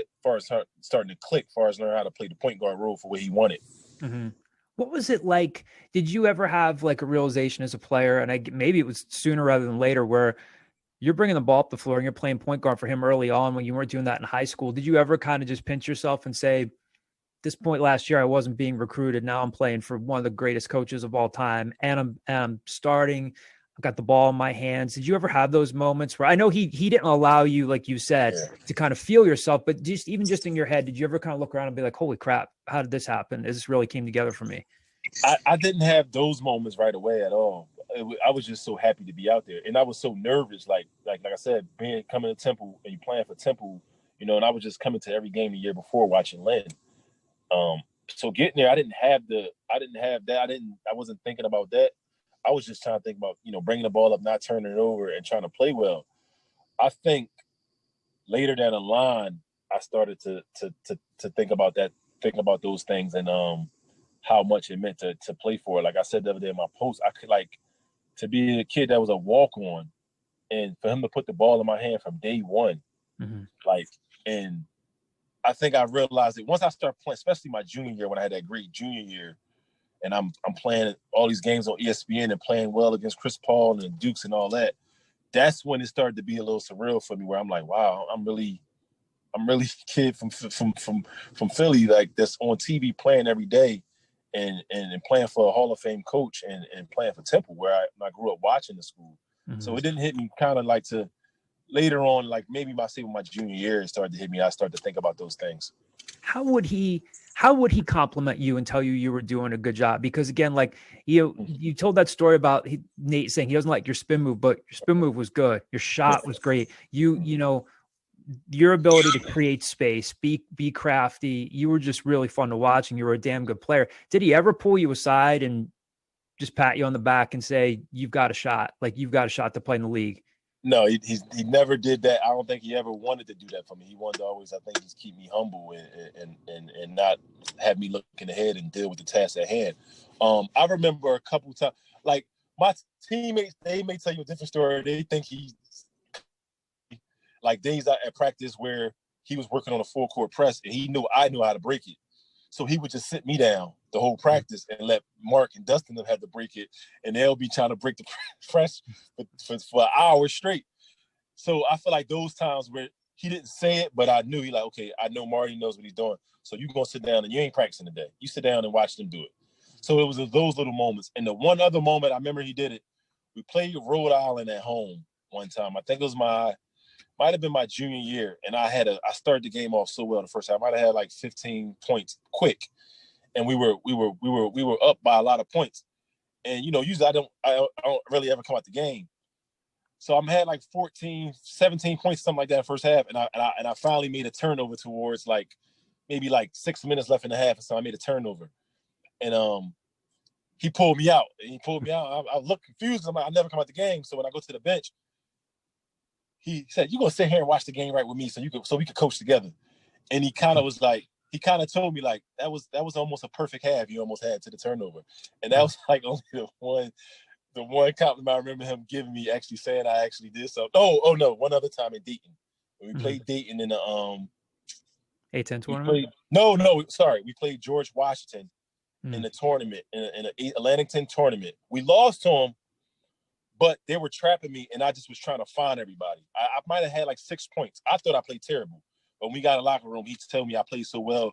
starting to click, far as learning how to play the point guard role for what he wanted.
What was it like? Did you ever have like a realization as a player, and maybe it was sooner rather than later, where you're bringing the ball up the floor and you're playing point guard for him early on when you weren't doing that in high school? Did you ever kind of just pinch yourself and say, this point last year, I wasn't being recruited. Now I'm playing for one of the greatest coaches of all time, and I'm starting. I've got the ball in my hands. Did you ever have those moments where I know he didn't allow you, like you said, to kind of feel yourself, but just in your head, did you ever kind of look around and be like, holy crap, how did this happen? This really came together for me?
I didn't have those moments right away at all. I was just so happy to be out there, and I was so nervous. Like I said, coming to Temple and you playing for Temple, and I was just coming to every game the year before watching Lynn. So getting there, I didn't have that. I wasn't thinking about that. I was just trying to think about, bringing the ball up, not turning it over, and trying to play well. I think later down the line, I started to think about that, think about those things, and how much it meant to play for it. Like I said the other day in my post, I could to be a kid that was a walk-on, and for him to put the ball in my hand from day one, and I think I realized it once I started playing, especially my junior year when I had that great junior year, and I'm playing all these games on ESPN and playing well against Chris Paul and Dukes and all that. That's when it started to be a little surreal for me, where I'm like, wow, I'm really a kid from Philly, like that's on TV playing every day, and playing for a Hall of Fame coach and playing for Temple, where I grew up watching the school. So it didn't hit me kind of like to later on, like maybe my junior year, it started to hit me. I started to think about those things. How would he
compliment you and tell you were doing a good job? Because again, like you told that story about Nate saying he doesn't like your spin move, but your spin move was good. Your shot was great. Your ability to create space, be crafty. You were just really fun to watch, and you were a damn good player. Did he ever pull you aside and just pat you on the back and say, you've got a shot, like you've got a shot to play in the league?
No, he never did that. I don't think he ever wanted to do that for me. He wanted to always, I think, just keep me humble and not have me looking ahead and deal with the task at hand. I remember a couple times, like my teammates, they may tell you a different story. They think he's like days out at practice where he was working on a full court press and I knew how to break it. So he would just sit me down the whole practice and let Mark and Dustin have to break it, and they'll be trying to break the press for hours straight. So I feel like those times where he didn't say it, but I knew okay, I know Marty knows what he's doing. So you're going to sit down and you ain't practicing today. You sit down and watch them do it. So it was those little moments. And the one other moment I remember he did it, we played Rhode Island at home one time. I think it was might have been my junior year, and I started the game off so well the first time. I might have had like 15 points quick, and we were up by a lot of points. And usually I don't really ever come out the game, so I'm had like 14, 17 points, something like that in the first half, and I finally made a turnover towards like maybe like 6 minutes left in the half, and so I made a turnover, and he pulled me out. I looked confused. I'm like, I never come out the game, so when I go to the bench, he said, "You're gonna sit here and watch the game right with me, so we could coach together." And he kind of was like, he kind of told me like that was almost a perfect half you almost had to the turnover, and that was like only the one compliment I remember him giving me, actually saying I actually did something. Oh no, one other time in Dayton when we played Dayton in the
A-10 tournament.
We played George Washington in the tournament in an Atlantic 10 tournament. We lost to him, but they were trapping me, and I just was trying to find everybody. I might have had like 6 points. I thought I played terrible. But when we got in the locker room, he told me I played so well,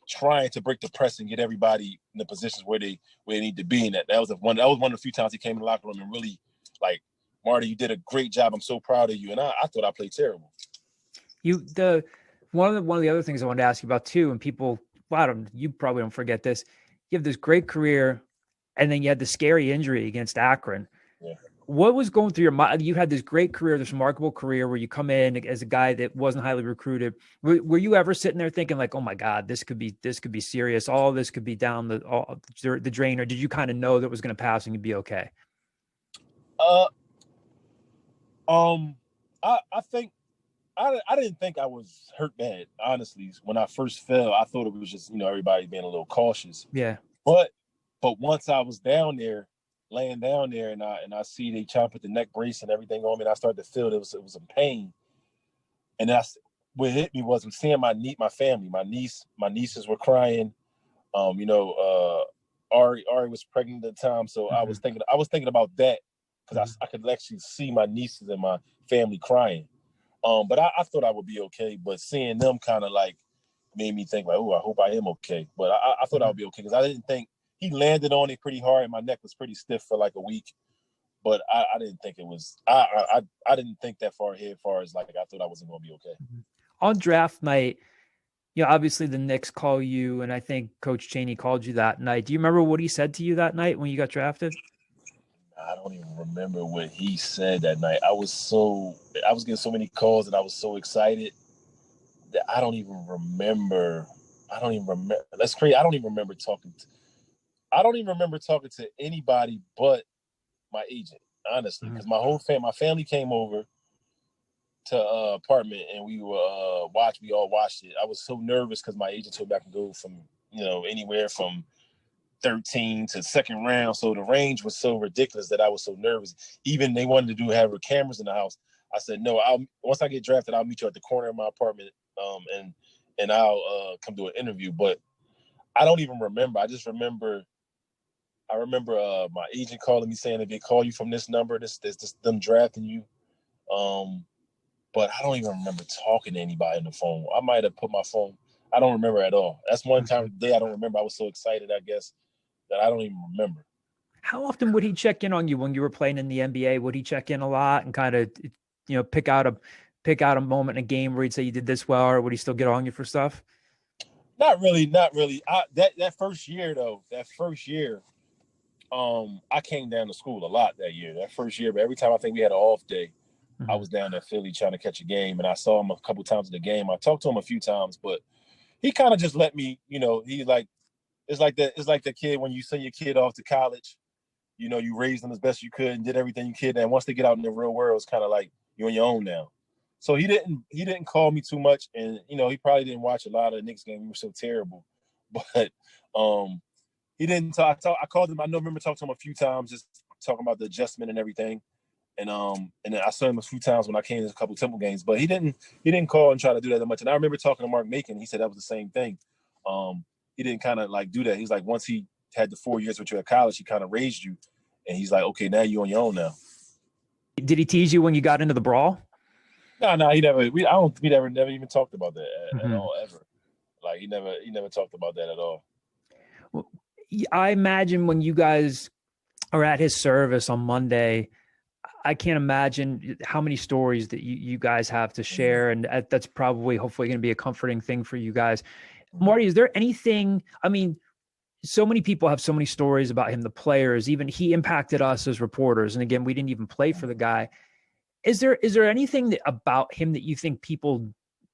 trying to break the press and get everybody in the positions where they need to be. And that was one of the few times he came in the locker room and really like, Marty, you did a great job. I'm so proud of you. And I thought I played terrible.
One of the other things I wanted to ask you about too, and people, you probably don't forget this. You have this great career, and then you had the scary injury against Akron.
Yeah.
What was going through your mind? You had this great career, this remarkable career where you come in as a guy that wasn't highly recruited. Were you ever sitting there thinking like, oh my God, this could be serious. All this could be down the drain, or did you kind of know that it was going to pass and you'd be okay?
I think I didn't think I was hurt bad, honestly. When I first fell, I thought it was just, everybody being a little cautious.
Yeah.
But once I was down there, laying down there, and I see they trying to put the neck brace and everything on me, and I started to feel it was some pain. And what hit me was seeing my family, my nieces were crying. Ari was pregnant at the time, so I was thinking about that because I could actually see my nieces and my family crying. But I thought I would be okay. But seeing them kind of like made me think like, oh, I hope I am okay. But I thought I would be okay because I didn't think he landed on it pretty hard. My neck was pretty stiff for like a week. But I didn't think it was. I didn't think that far ahead. As far as like I thought I wasn't going to be okay.
On draft night, obviously the Knicks call you, and I think Coach Chaney called you that night. Do you remember what he said to you that night when you got drafted?
I don't even remember what he said that night. I was getting so many calls and I was so excited that I don't even remember. That's crazy. I don't even remember talking to anybody but my agent, honestly, because my family came over to apartment and we were we all watched it. I was so nervous because my agent told me I could go from anywhere from 13 to second round, so the range was so ridiculous that I was so nervous. Even they wanted to have cameras in the house. I said no. Once I get drafted, I'll meet you at the corner of my apartment, and I'll come do an interview. But I don't even remember. I just remember. I remember my agent calling me saying if they call you from this number, this them drafting you. But I don't even remember talking to anybody on the phone. I might have put my phone. I don't remember at all. That's one time of the day I don't remember. I was so excited, I guess, that I don't even remember.
How often would he check in on you when you were playing in the NBA? Would he check in a lot and kind of, pick out a moment in a game where he'd say you did this well, or would he still get on you for stuff?
Not really. That first year, I came down to school a lot that year. That first year, but every time I think we had an off day, I was down at Philly trying to catch a game, and I saw him a couple times in the game. I talked to him a few times, but he kind of just let me, he's like, it's like the kid when you send your kid off to college, you raised them as best you could and did everything you could. And once they get out in the real world, it's kind of like you're on your own now. So he didn't call me too much, and he probably didn't watch a lot of the Knicks games. We were so terrible, but he didn't talk. I called him. I remember talking to him a few times, just talking about the adjustment and everything. And then I saw him a few times when I came to a couple of Temple games, but he didn't call and try to do that much. And I remember talking to Mark Macon. He said that was the same thing. He didn't kind of like do that. He's like, once he had the 4 years with you at college, he kind of raised you, and he's like, okay, now you're on your own now.
Did he tease you when you got into the brawl?
No, he never. We never even talked about that at all ever. Like he never talked about that at all.
Well, I imagine when you guys are at his service on Monday, I can't imagine how many stories that you guys have to share. And that's probably, hopefully, going to be a comforting thing for you guys. Marty, is there anything, so many people have so many stories about him, the players, even he impacted us as reporters. And again, we didn't even play for the guy. Is there anything about him that you think people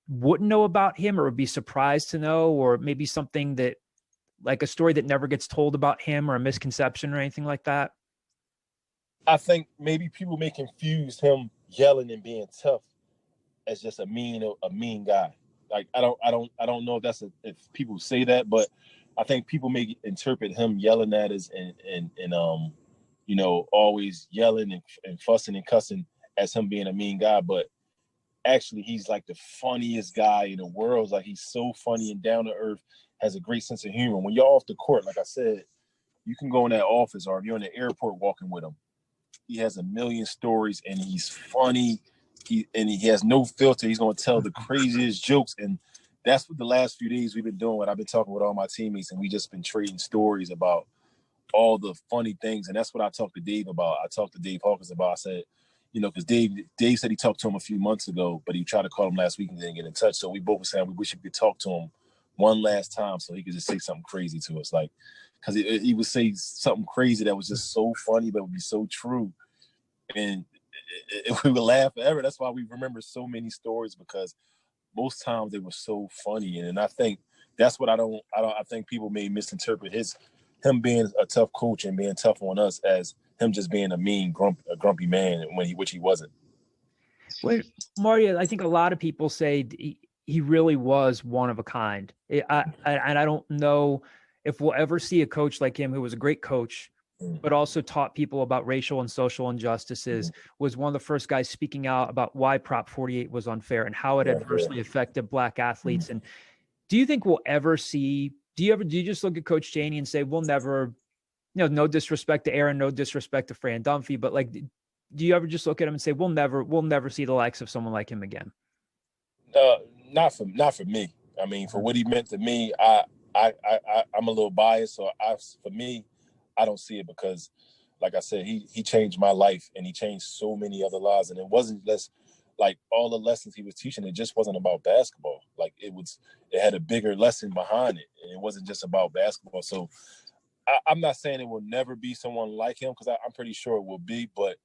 wouldn't know about him or would be surprised to know, or maybe something that, like a story that never gets told about him, or a misconception or anything like that?
I think maybe people may confuse him yelling and being tough as just a mean guy. Like I don't know if people say that, but I think people may interpret him yelling at us and always yelling and fussing and cussing as him being a mean guy, but actually he's like the funniest guy in the world. Like he's so funny and down to earth, has a great sense of humor. When you're off the court, like I said, you can go in that office or if you're in the airport walking with him, he has a million stories and he's funny. He has no filter. He's going to tell the craziest jokes. And that's what the last few days we've been doing. I've been talking with all my teammates and we just been trading stories about all the funny things. And that's what I talked to Dave about. I talked to Dave Hawkins about. I said, because Dave said he talked to him a few months ago, but he tried to call him last week and didn't get in touch. So we both were saying we wish we could talk to him one last time so he could just say something crazy to us. Like, because he would say something crazy that was just so funny, but would be so true. And we would laugh forever. That's why we remember so many stories, because most times they were so funny. And I think that's what I think people may misinterpret him being a tough coach and being tough on us as him just being a mean, grumpy man which he wasn't.
Wait, Marty, I think a lot of people say he really was one of a kind. And I don't know if we'll ever see a coach like him who was a great coach, but also taught people about racial and social injustices, was one of the first guys speaking out about why Prop 48 was unfair and how it adversely affected Black athletes. And do you think we'll ever see, do you just look at Coach Chaney and say, we'll never, no disrespect to Aaron, no disrespect to Fran Dunphy, but like, do you ever just look at him and say, we'll never see the likes of someone like him again?
Not for me. I mean, for what he meant to me, I'm a little biased. So for me, I don't see it because, like I said, he changed my life and he changed so many other lives. And it wasn't just like all the lessons he was teaching. It just wasn't about basketball. Like it had a bigger lesson behind it. And it wasn't just about basketball. So I'm not saying it will never be someone like him, because I'm pretty sure it will be, but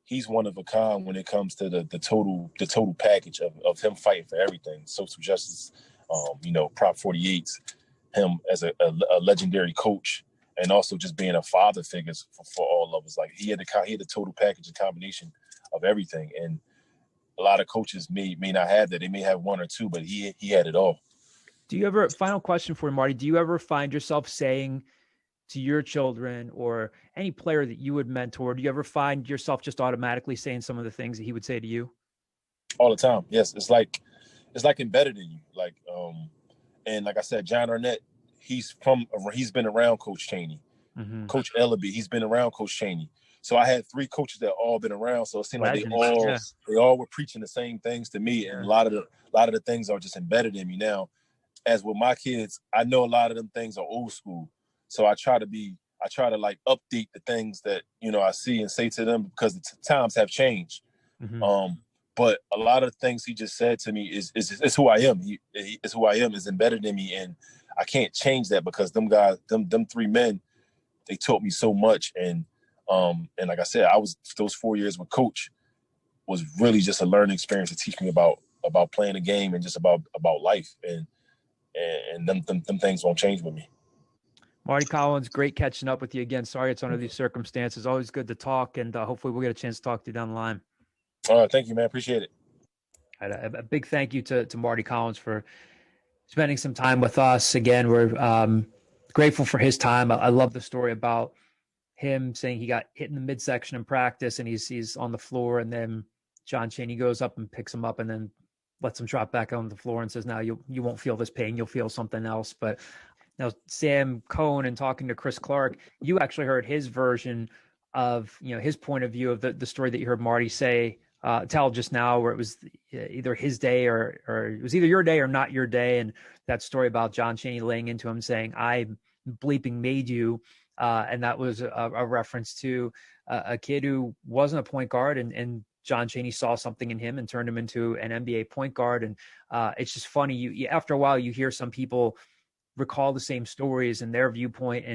he's one of a kind when it comes to the total package of him fighting for everything. Social justice, Prop 48, him as a legendary coach, and also just being a father figure for all of us. Like he had the total package and combination of everything. And a lot of coaches may not have that. They may have one or two, but he had it all.
Do you ever, final question for you, Marty, do you ever find yourself saying to your children or any player that you would mentor, do you ever find yourself just automatically saying some of the things that he would say to you?
All the time. Yes. It's like embedded in you. Like, and like I said, John Arnett, he's been around Coach Chaney. Mm-hmm. Coach Ellaby, he's been around Coach Chaney. So I had three coaches that all been around. So it seemed like they all were preaching the same things to me. And a lot of the things are just embedded in me now. As with my kids, I know a lot of them things are old school. So I try to like update the things that, I see and say to them, because the times have changed. Mm-hmm. But a lot of things he just said to me is who I am. He is who I am, is embedded in me. And I can't change that, because them guys, them three men, they taught me so much. And like I said, those 4 years with Coach was really just a learning experience to teach me about playing the game and just about life. And them things won't change with me.
Mardy Collins, great catching up with you again. Sorry it's under these circumstances. Always good to talk, and hopefully we'll get a chance to talk to you down the line.
Thank you, man. Appreciate it.
A big thank you to Mardy Collins for spending some time with us. Again, we're grateful for his time. I love the story about him saying he got hit in the midsection in practice and he's on the floor, and then John Chaney goes up and picks him up and then lets him drop back on the floor and says, now you won't feel this pain. You'll feel something else. But now Sam Cohn, and talking to Chris Clark, you actually heard his version of, his point of view of the story that you heard Marty tell just now, where it was either his day or it was either your day or not your day. And that story about John Chaney laying into him saying, I bleeping made you. And that was a reference to a kid who wasn't a point guard, and John Chaney saw something in him and turned him into an NBA point guard. And it's just funny. You after a while, you hear some people recall the same stories and their viewpoint,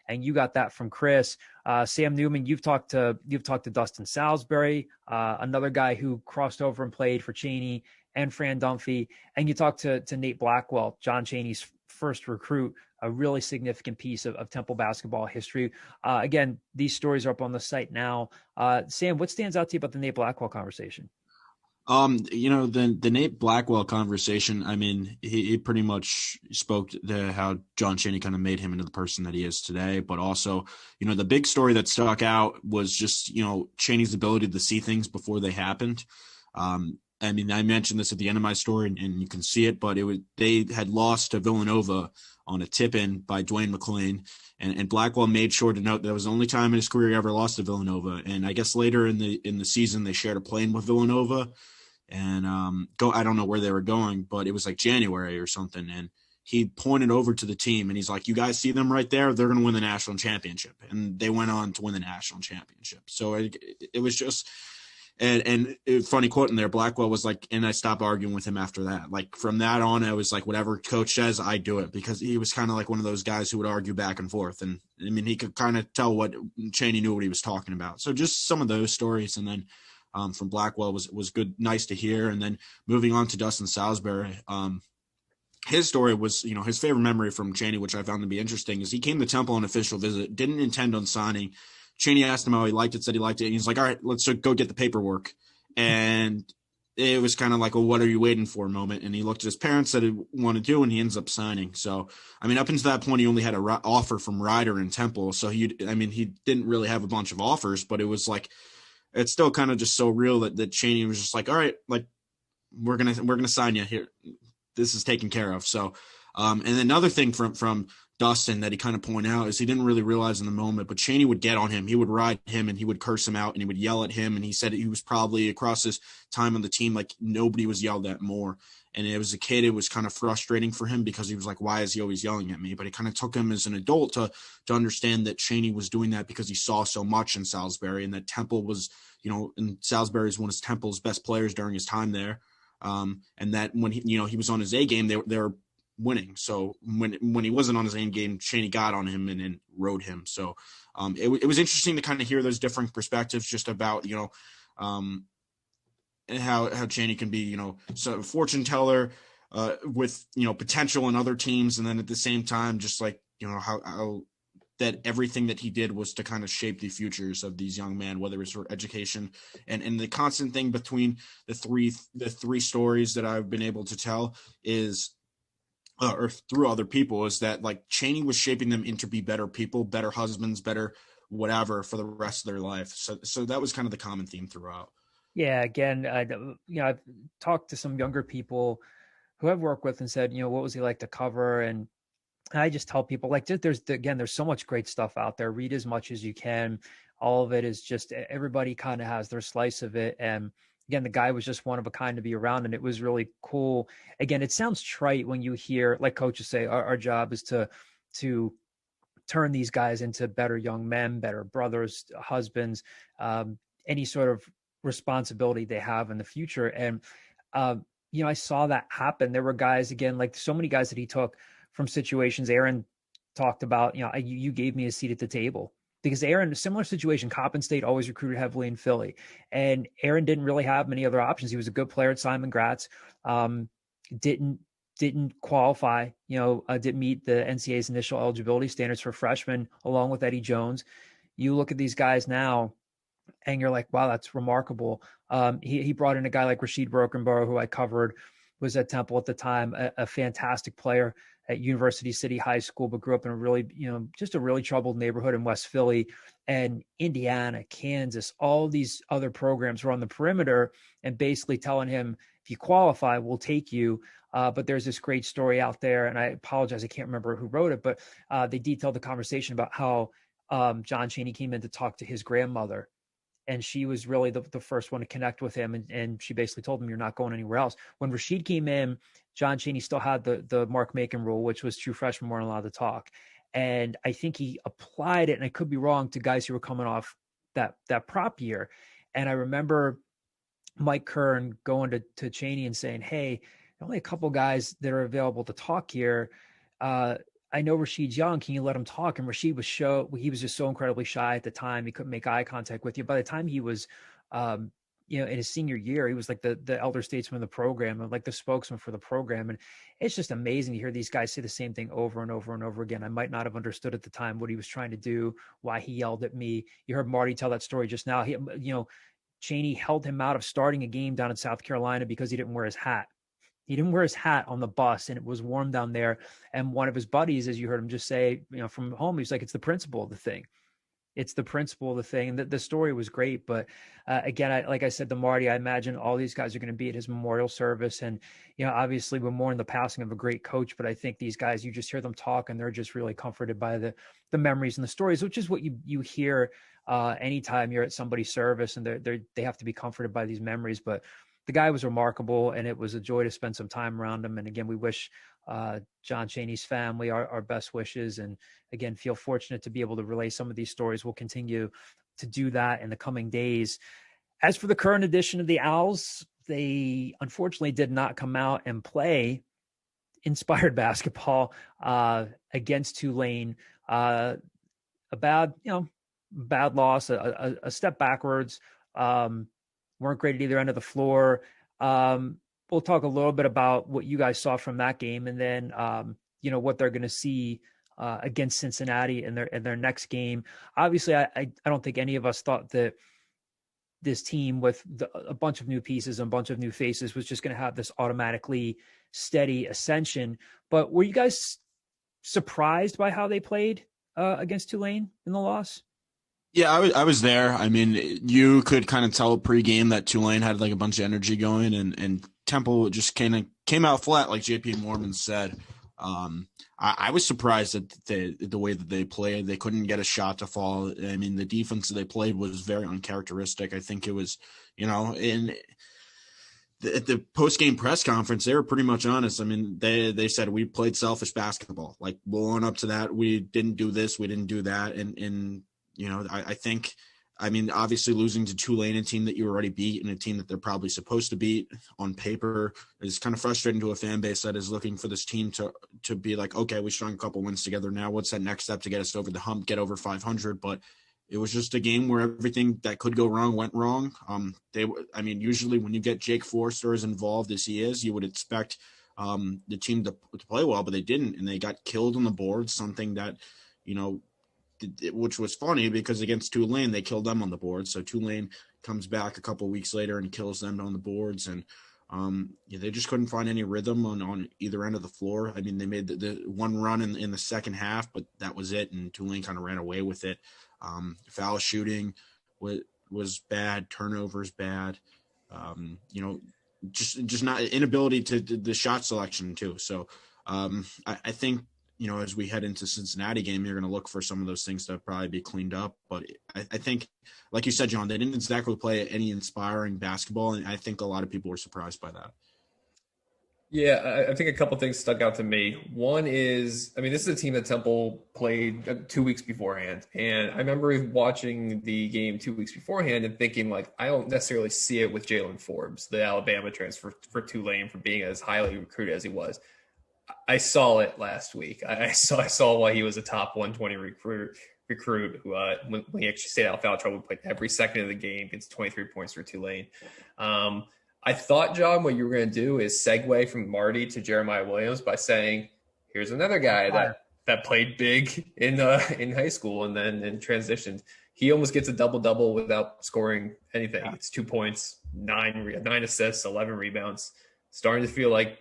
and you got that from Chris. Sam Newman, you've talked to Dustin Salisbury, another guy who crossed over and played for Chaney and Fran Dunphy, and you talked to Nate Blackwell, John Chaney's first recruit, a really significant piece of Temple basketball history. Again, these stories are up on the site now. Sam, what stands out to you about the Nate Blackwell conversation?
The Nate Blackwell conversation, I mean, he pretty much spoke to how John Chaney kind of made him into the person that he is today. But also, the big story that stuck out was just, Chaney's ability to see things before they happened. I mean, I mentioned this at the end of my story, and you can see it, but they had lost to Villanova on a tip-in by Dwayne McClain, and Blackwell made sure to note that was the only time in his career he ever lost to Villanova. And I guess later in the season, they shared a plane with Villanova, and I don't know where they were going, but it was like January or something, and he pointed over to the team, and he's like, "You guys see them right there? They're going to win the national championship." And they went on to win the national championship. So it was just. And funny quote in there, Blackwell was like, and I stopped arguing with him after that. Like from that on, I was like, whatever coach says, I do it, because he was kind of like one of those guys who would argue back and forth. And I mean, he could kind of tell what Chaney knew what he was talking about. So just some of those stories. And then from Blackwell was good, nice to hear. And then moving on to Dustin Salisbury, his story was, his favorite memory from Chaney, which I found to be interesting, is he came to Temple on official visit, didn't intend on signing. Chaney asked him how he liked it, said he liked it. And he's like, all right, let's go get the paperwork. And it was kind of like, well, what are you waiting for moment? And he looked at his parents, said he wanted to, and he ends up signing. So, I mean, up until that point, he only had an offer from Ryder and Temple. So he didn't really have a bunch of offers, but it was like, it's still kind of just so real that Chaney was just like, all right, like we're going to sign you here. This is taken care of. So, and another thing from Dustin that he kind of pointed out is he didn't really realize in the moment, but Chaney would get on him. He would ride him and he would curse him out and he would yell at him. And he said he was probably across his time on the team, like nobody was yelled at more. And it was a kid, it was kind of frustrating for him because he was like, why is he always yelling at me? But it kind of took him as an adult to understand that Chaney was doing that because he saw so much in Salisbury, and that Temple was, and Salisbury is one of Temple's best players during his time there. And that when he was on his A game, they were winning. So when he wasn't on his own game, Chaney got on him and then rode him. So it was interesting to kind of hear those different perspectives just about how Chaney can be so a fortune teller with potential in other teams, and then at the same time just like how that everything that he did was to kind of shape the futures of these young men, whether it's for education and the constant thing between the three stories that I've been able to tell is or through other people, is that like Chaney was shaping them into be better people, better husbands, better whatever for the rest of their life. So that was kind of the common theme throughout.
Yeah. Again, I've talked to some younger people who I've worked with and said, what was he like to cover? And I just tell people like, there's so much great stuff out there. Read as much as you can. All of it is just, everybody kind of has their slice of it. And again, the guy was just one of a kind to be around, and it was really cool. Again, it sounds trite when you hear, like coaches say, our job is to turn these guys into better young men, better brothers, husbands, any sort of responsibility they have in the future. And, I saw that happen. There were guys, again, like so many guys that he took from situations. Aaron talked about, you gave me a seat at the table. Because Aaron, a similar situation, Coppin State always recruited heavily in Philly. And Aaron didn't really have many other options. He was a good player at Simon Gratz. Didn't qualify, didn't meet the NCAA's initial eligibility standards for freshmen, along with Eddie Jones. You look at these guys now, and you're like, wow, that's remarkable. He brought in a guy like Rashid Brokenborough, who I covered, was at Temple at the time, a fantastic player at University City High School, but grew up in a really, just a really troubled neighborhood in West Philly. And Indiana, Kansas, all these other programs were on the perimeter and basically telling him, if you qualify, we'll take you. But there's this great story out there, and I apologize, I can't remember who wrote it, but they detailed the conversation about how John Chaney came in to talk to his grandmother. And she was really the first one to connect with him. And she basically told him, you're not going anywhere else. When Rashid came in, John Chaney still had the Mark Macon rule, which was true freshmen weren't allowed to talk. And I think he applied it, and I could be wrong, to guys who were coming off that prop year. And I remember Mike Kern going to Chaney and saying, hey, only a couple guys that are available to talk here. I know Rashid's young. Can you let him talk? And Rashid he was just so incredibly shy at the time. He couldn't make eye contact with you. By the time he was, in his senior year, he was like the elder statesman of the program and like the spokesman for the program. And it's just amazing to hear these guys say the same thing over and over and over again. I might not have understood at the time what he was trying to do, why he yelled at me. You heard Marty tell that story just now. Chaney held him out of starting a game down in South Carolina because he didn't wear his hat. He didn't wear his hat on the bus, and it was warm down there. And one of his buddies, as you heard him just say, from home, he's like, it's the principle of the thing. It's the principle of the thing. And the story was great. But again, like I said to Marty, I imagine all these guys are going to be at his memorial service. And, obviously we're mourning the passing of a great coach, but I think these guys, you just hear them talk and they're just really comforted by the memories and the stories, which is what you hear anytime you're at somebody's service, and they have to be comforted by these memories. But the guy was remarkable, and it was a joy to spend some time around him. And again, we wish John Chaney's family our best wishes. And again, feel fortunate to be able to relay some of these stories. We'll continue to do that in the coming days. As for the current edition of the Owls, they unfortunately did not come out and play inspired basketball against Tulane. A bad loss, a step backwards. Weren't great at either end of the floor. We'll talk a little bit about what you guys saw from that game, and then what they're going to see against Cincinnati in their next game. Obviously, I don't think any of us thought that this team with a bunch of new pieces and a bunch of new faces was just going to have this automatically steady ascension. But were you guys surprised by how they played against Tulane in the loss?
Yeah, I was there. I mean, you could kind of tell pregame that Tulane had like a bunch of energy going, and Temple just came out flat, like JP Mormon said. I was surprised at the way that they played. They couldn't get a shot to fall. I mean, the defense that they played was very uncharacteristic. I think it was, in the post-game press conference, they were pretty much honest. I mean, they said, we played selfish basketball. Like, we'll own up to that. We didn't do this. We didn't do that. And I think, obviously losing to Tulane, a team that you already beat and a team that they're probably supposed to beat on paper, is kind of frustrating to a fan base that is looking for this team to be like, okay, we strung a couple wins together. Now what's that next step to get us over the hump, get over 500? But it was just a game where everything that could go wrong went wrong. Usually when you get Jake Forster as involved as he is, you would expect the team to play well, but they didn't, and they got killed on the board, something that, which was funny because against Tulane, they killed them on the board. So Tulane comes back a couple weeks later and kills them on the boards. And they just couldn't find any rhythm on either end of the floor. I mean, they made the one run in the second half, but that was it. And Tulane kind of ran away with it. Foul shooting was bad. Turnovers bad. Just not inability to the shot selection too. So I think, as we head into Cincinnati game, you're going to look for some of those things to probably be cleaned up. But I think, like you said, John, they didn't exactly play any inspiring basketball, and I think a lot of people were surprised by that.
Yeah, I think a couple things stuck out to me. One is, this is a team that Temple played 2 weeks beforehand. And I remember watching the game 2 weeks beforehand and thinking, like, I don't necessarily see it with Jalen Forbes, the Alabama transfer for Tulane, for being as highly recruited as he was. I saw it last week. I saw why he was a top 120 recruit who, when he actually stayed out of foul trouble, played every second of the game, gets 23 points for Tulane. I thought, John, what you were going to do is segue from Mardy to Jeremiah Williams by saying, here's another guy that played big in high school and then transitioned. He almost gets a double-double without scoring anything. It's 2 points, 9 assists, 11 rebounds. Starting to feel like,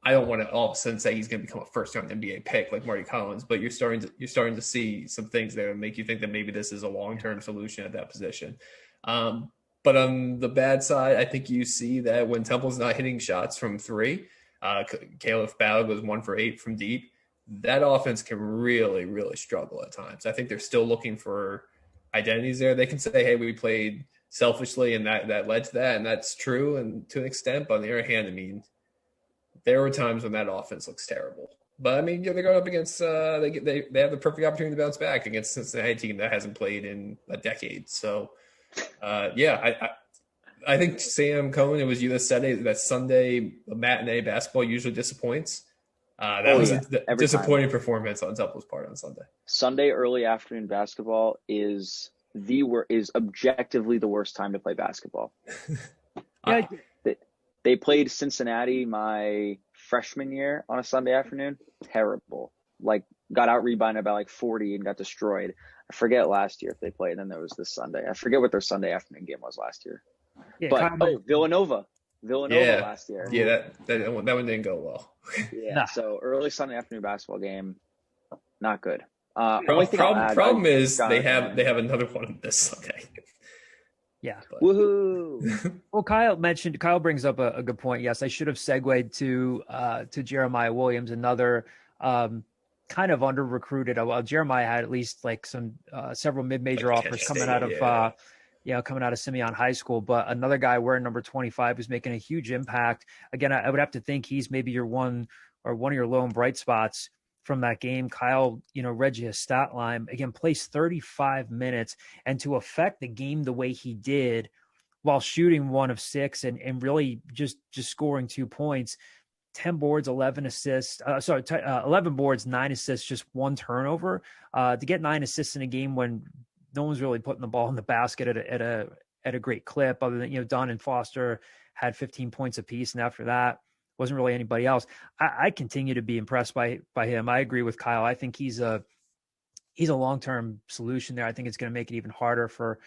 I don't want to all of a sudden say he's going to become a first-round NBA pick like Mardy Collins, but you're starting to see some things that make you think that maybe this is a long-term solution at that position. But on the bad side, I think you see that when Temple's not hitting shots from three, Caleb Ballard was 1 for 8 from deep. That offense can really, really struggle at times. I think they're still looking for identities there. They can say, hey, we played selfishly and that led to that, and that's true and to an extent. But on the other hand, there were times when that offense looks terrible. But, they're going up against they have the perfect opportunity to bounce back against a Cincinnati team that hasn't played in a decade. So, I think Sam Cohen, it was you that said it, that Sunday matinee basketball usually disappoints. That was a disappointing performance on Temple's part on Sunday.
Sunday early afternoon basketball is objectively the worst time to play basketball. They played Cincinnati my freshman year on a Sunday afternoon. Terrible. Like, got out rebounded by like 40 and got destroyed. I forget last year if they played. And then there was this Sunday. I forget what their Sunday afternoon game was last year.
Yeah,
But Villanova last year.
Yeah, that one didn't go well.
Yeah.
Nah.
So early Sunday afternoon basketball game, not good. Only thing I'll add,
problem is they have another one this Sunday.
Yeah.
Woohoo!
Well, Kyle brings up a good point. Yes, I should have segued to Jeremiah Williams, another kind of under recruited. Well, Jeremiah had at least like some several mid-major offers coming out of coming out of Simeon High School, but another guy wearing number 25 who's making a huge impact. Again, I would have to think he's maybe your one of your lone bright spots from that game. Kyle, read you his stat line. Again, plays 35 minutes, and to affect the game the way he did while shooting 1 of 6 and really just scoring 2 points, 10 boards, 11 assists, 11 boards, 9 assists, just 1 turnover. To get 9 assists in a game when no one's really putting the ball in the basket at a great clip, other than, Dunn and Foster had 15 points apiece. And after that, wasn't really anybody else. I continue to be impressed by him. I agree with Kyle. I think he's a long-term solution there. I think it's going to make it even harder for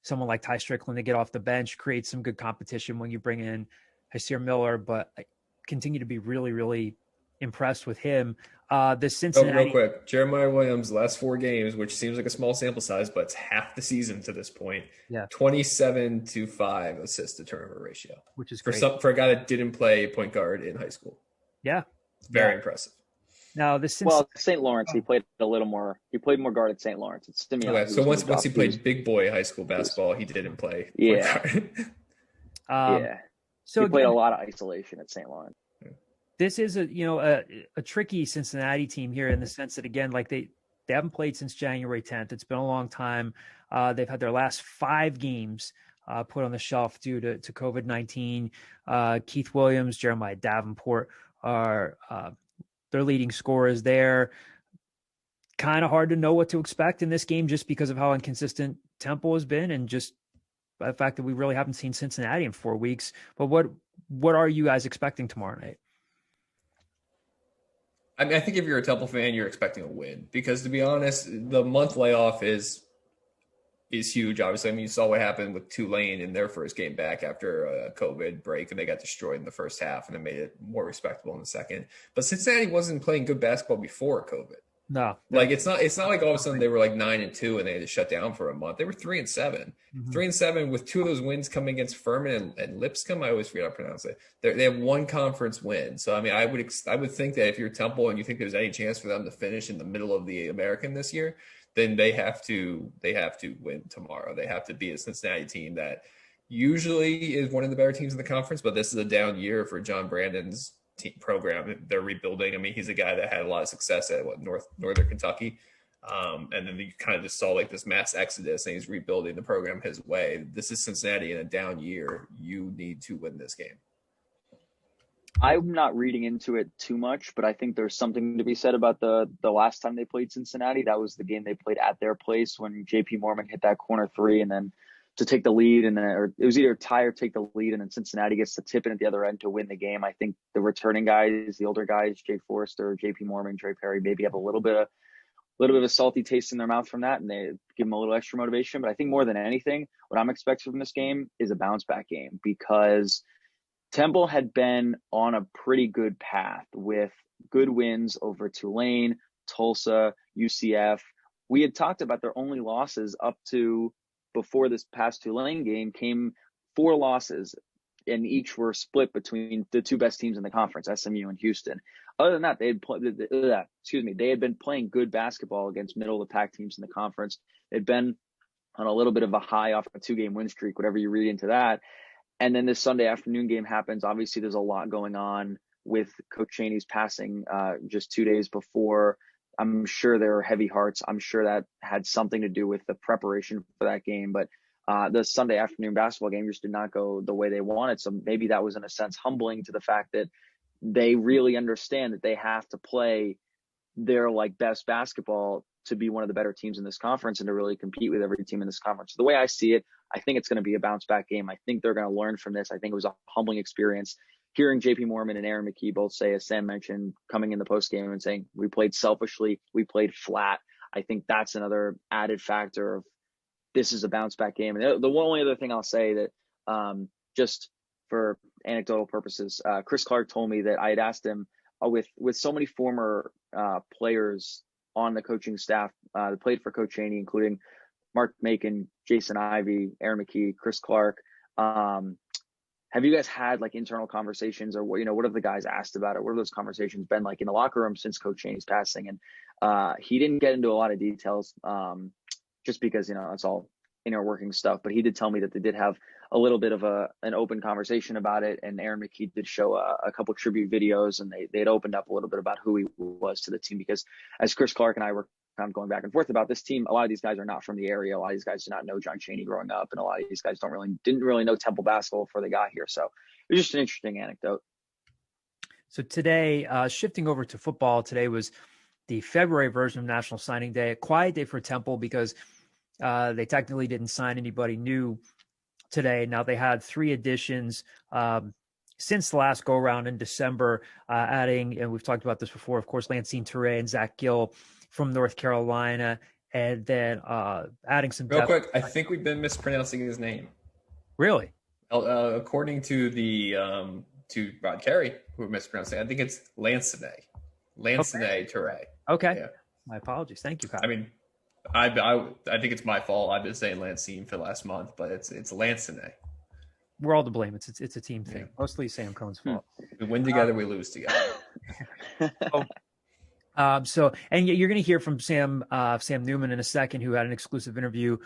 someone like Ty Strickland to get off the bench, create some good competition when you bring in Hasir Miller, but I continue to be really, really impressed with him. The Cincinnati.
Real quick, Jeremiah Williams, last 4 games, which seems like a small sample size, but it's half the season to this point.
Yeah,
27-5 assist to turnover ratio,
which is great
for a guy that didn't play point guard in high school.
Yeah,
it's very impressive.
Now
St. Lawrence, he played a little more. He played more guard at St. Lawrence. It's Simeon.
Okay, so once he played big boy high school basketball, he didn't play.
Yeah.
So
he played a lot of isolation at St. Lawrence.
This is a tricky Cincinnati team here in the sense that, again, like they haven't played since January 10th. It's been a long time. They've had their last 5 games put on the shelf due to COVID-19. Keith Williams, Jeremiah Davenport are their leading scorers there. Kind of hard to know what to expect in this game just because of how inconsistent Temple has been and just by the fact that we really haven't seen Cincinnati in 4 weeks. But what are you guys expecting tomorrow night?
I mean, I think if you're a Temple fan, you're expecting a win because, to be honest, the month layoff is huge. Obviously, I mean, you saw what happened with Tulane in their first game back after a COVID break, and they got destroyed in the first half, and it made it more respectable in the second. But Cincinnati wasn't playing good basketball before COVID.
No,
like it's not like all of a sudden they were like 9-2 and they had to shut down for a month. They were 3-7, 3-7 with 2 of those wins coming against Furman and Lipscomb. I always forget how to pronounce it. They have 1 conference win. So I mean, I would think that if you're Temple and you think there's any chance for them to finish in the middle of the American this year, then they have to win tomorrow. They have to beat a Cincinnati team that usually is one of the better teams in the conference, but this is a down year for John Brandon's team program. They're rebuilding. I mean, he's a guy that had a lot of success at Northern Kentucky. And then you kind of just saw like this mass exodus and he's rebuilding the program his way. This is Cincinnati in a down year. You need to win this game.
I'm not reading into it too much, but I think there's something to be said about the last time they played Cincinnati. That was the game they played at their place when JP Mormon hit that corner 3 and then to take the lead, and then or it was either tie or take the lead, and then Cincinnati gets to tip in at the other end to win the game. I think the returning guys, the older guys, Jay Forrester, JP Mormon, Trey Perry, maybe have a little bit of a salty taste in their mouth from that, and they give them a little extra motivation. But I think more than anything, what I'm expecting from this game is a bounce back game because Temple had been on a pretty good path with good wins over Tulane, Tulsa, UCF. We had talked about their only losses up to before this past Tulane game came 4 losses, and each were split between the 2 best teams in the conference, SMU and Houston. Other than that, they had been playing good basketball against middle of the pack teams in the conference. They'd been on a little bit of a high off a 2-game win streak, whatever you read into that. And then this Sunday afternoon game happens. Obviously, there's a lot going on with Coach Chaney's passing just 2 days before. I'm sure there are heavy hearts. I'm sure that had something to do with the preparation for that game. But the Sunday afternoon basketball game just did not go the way they wanted. So maybe that was, in a sense, humbling to the fact that they really understand that they have to play their best basketball to be one of the better teams in this conference and to really compete with every team in this conference. So the way I see it, I think it's going to be a bounce back game. I think they're going to learn from this. I think it was a humbling experience. Hearing JP Mormon and Aaron McKee both say, as Sam mentioned, coming in the post game and saying, we played selfishly, we played flat. I think that's another added factor of this is a bounce back game. And the only other thing I'll say that just for anecdotal purposes, Chris Clark told me that I had asked him with so many former players on the coaching staff that played for Coach Chaney, including Mark Macon, Jason Ivey, Aaron McKee, Chris Clark. Have you guys had like internal conversations, or what have the guys asked about it? What have those conversations been like in the locker room since Coach Chaney's passing? And he didn't get into a lot of details just because, it's all inner working stuff, but he did tell me that they did have a little bit of an open conversation about it. And Aaron McKee did show a couple tribute videos, and they had opened up a little bit about who he was to the team, because as Chris Clark and I were kind of going back and forth about this team, a lot of these guys are not from the area. A lot of these guys do not know John Chaney growing up, and a lot of these guys didn't really know Temple basketball before they got here. So it was just an interesting anecdote.
So today, shifting over to football, today was the February version of National Signing Day, a quiet day for Temple because they technically didn't sign anybody new today. Now they had 3 additions since the last go around in December, adding, and we've talked about this before, of course, Lancine Toure and Zach Gill from North Carolina, and then adding some
real quick. I think we've been mispronouncing his name.
Really?
According to to Rod Carey, who mispronounced it, I think it's Lancine Toure.
Okay.
Yeah.
My apologies. Thank you, Kyle.
I mean, I think it's my fault. I've been saying Lancine for the last month, but it's Lancine.
We're all to blame. It's a team thing. Yeah. Mostly Sam Cohn's fault.
We win together, we lose together.
So, and you're going to hear from Sam Newman in a second, who had an exclusive interview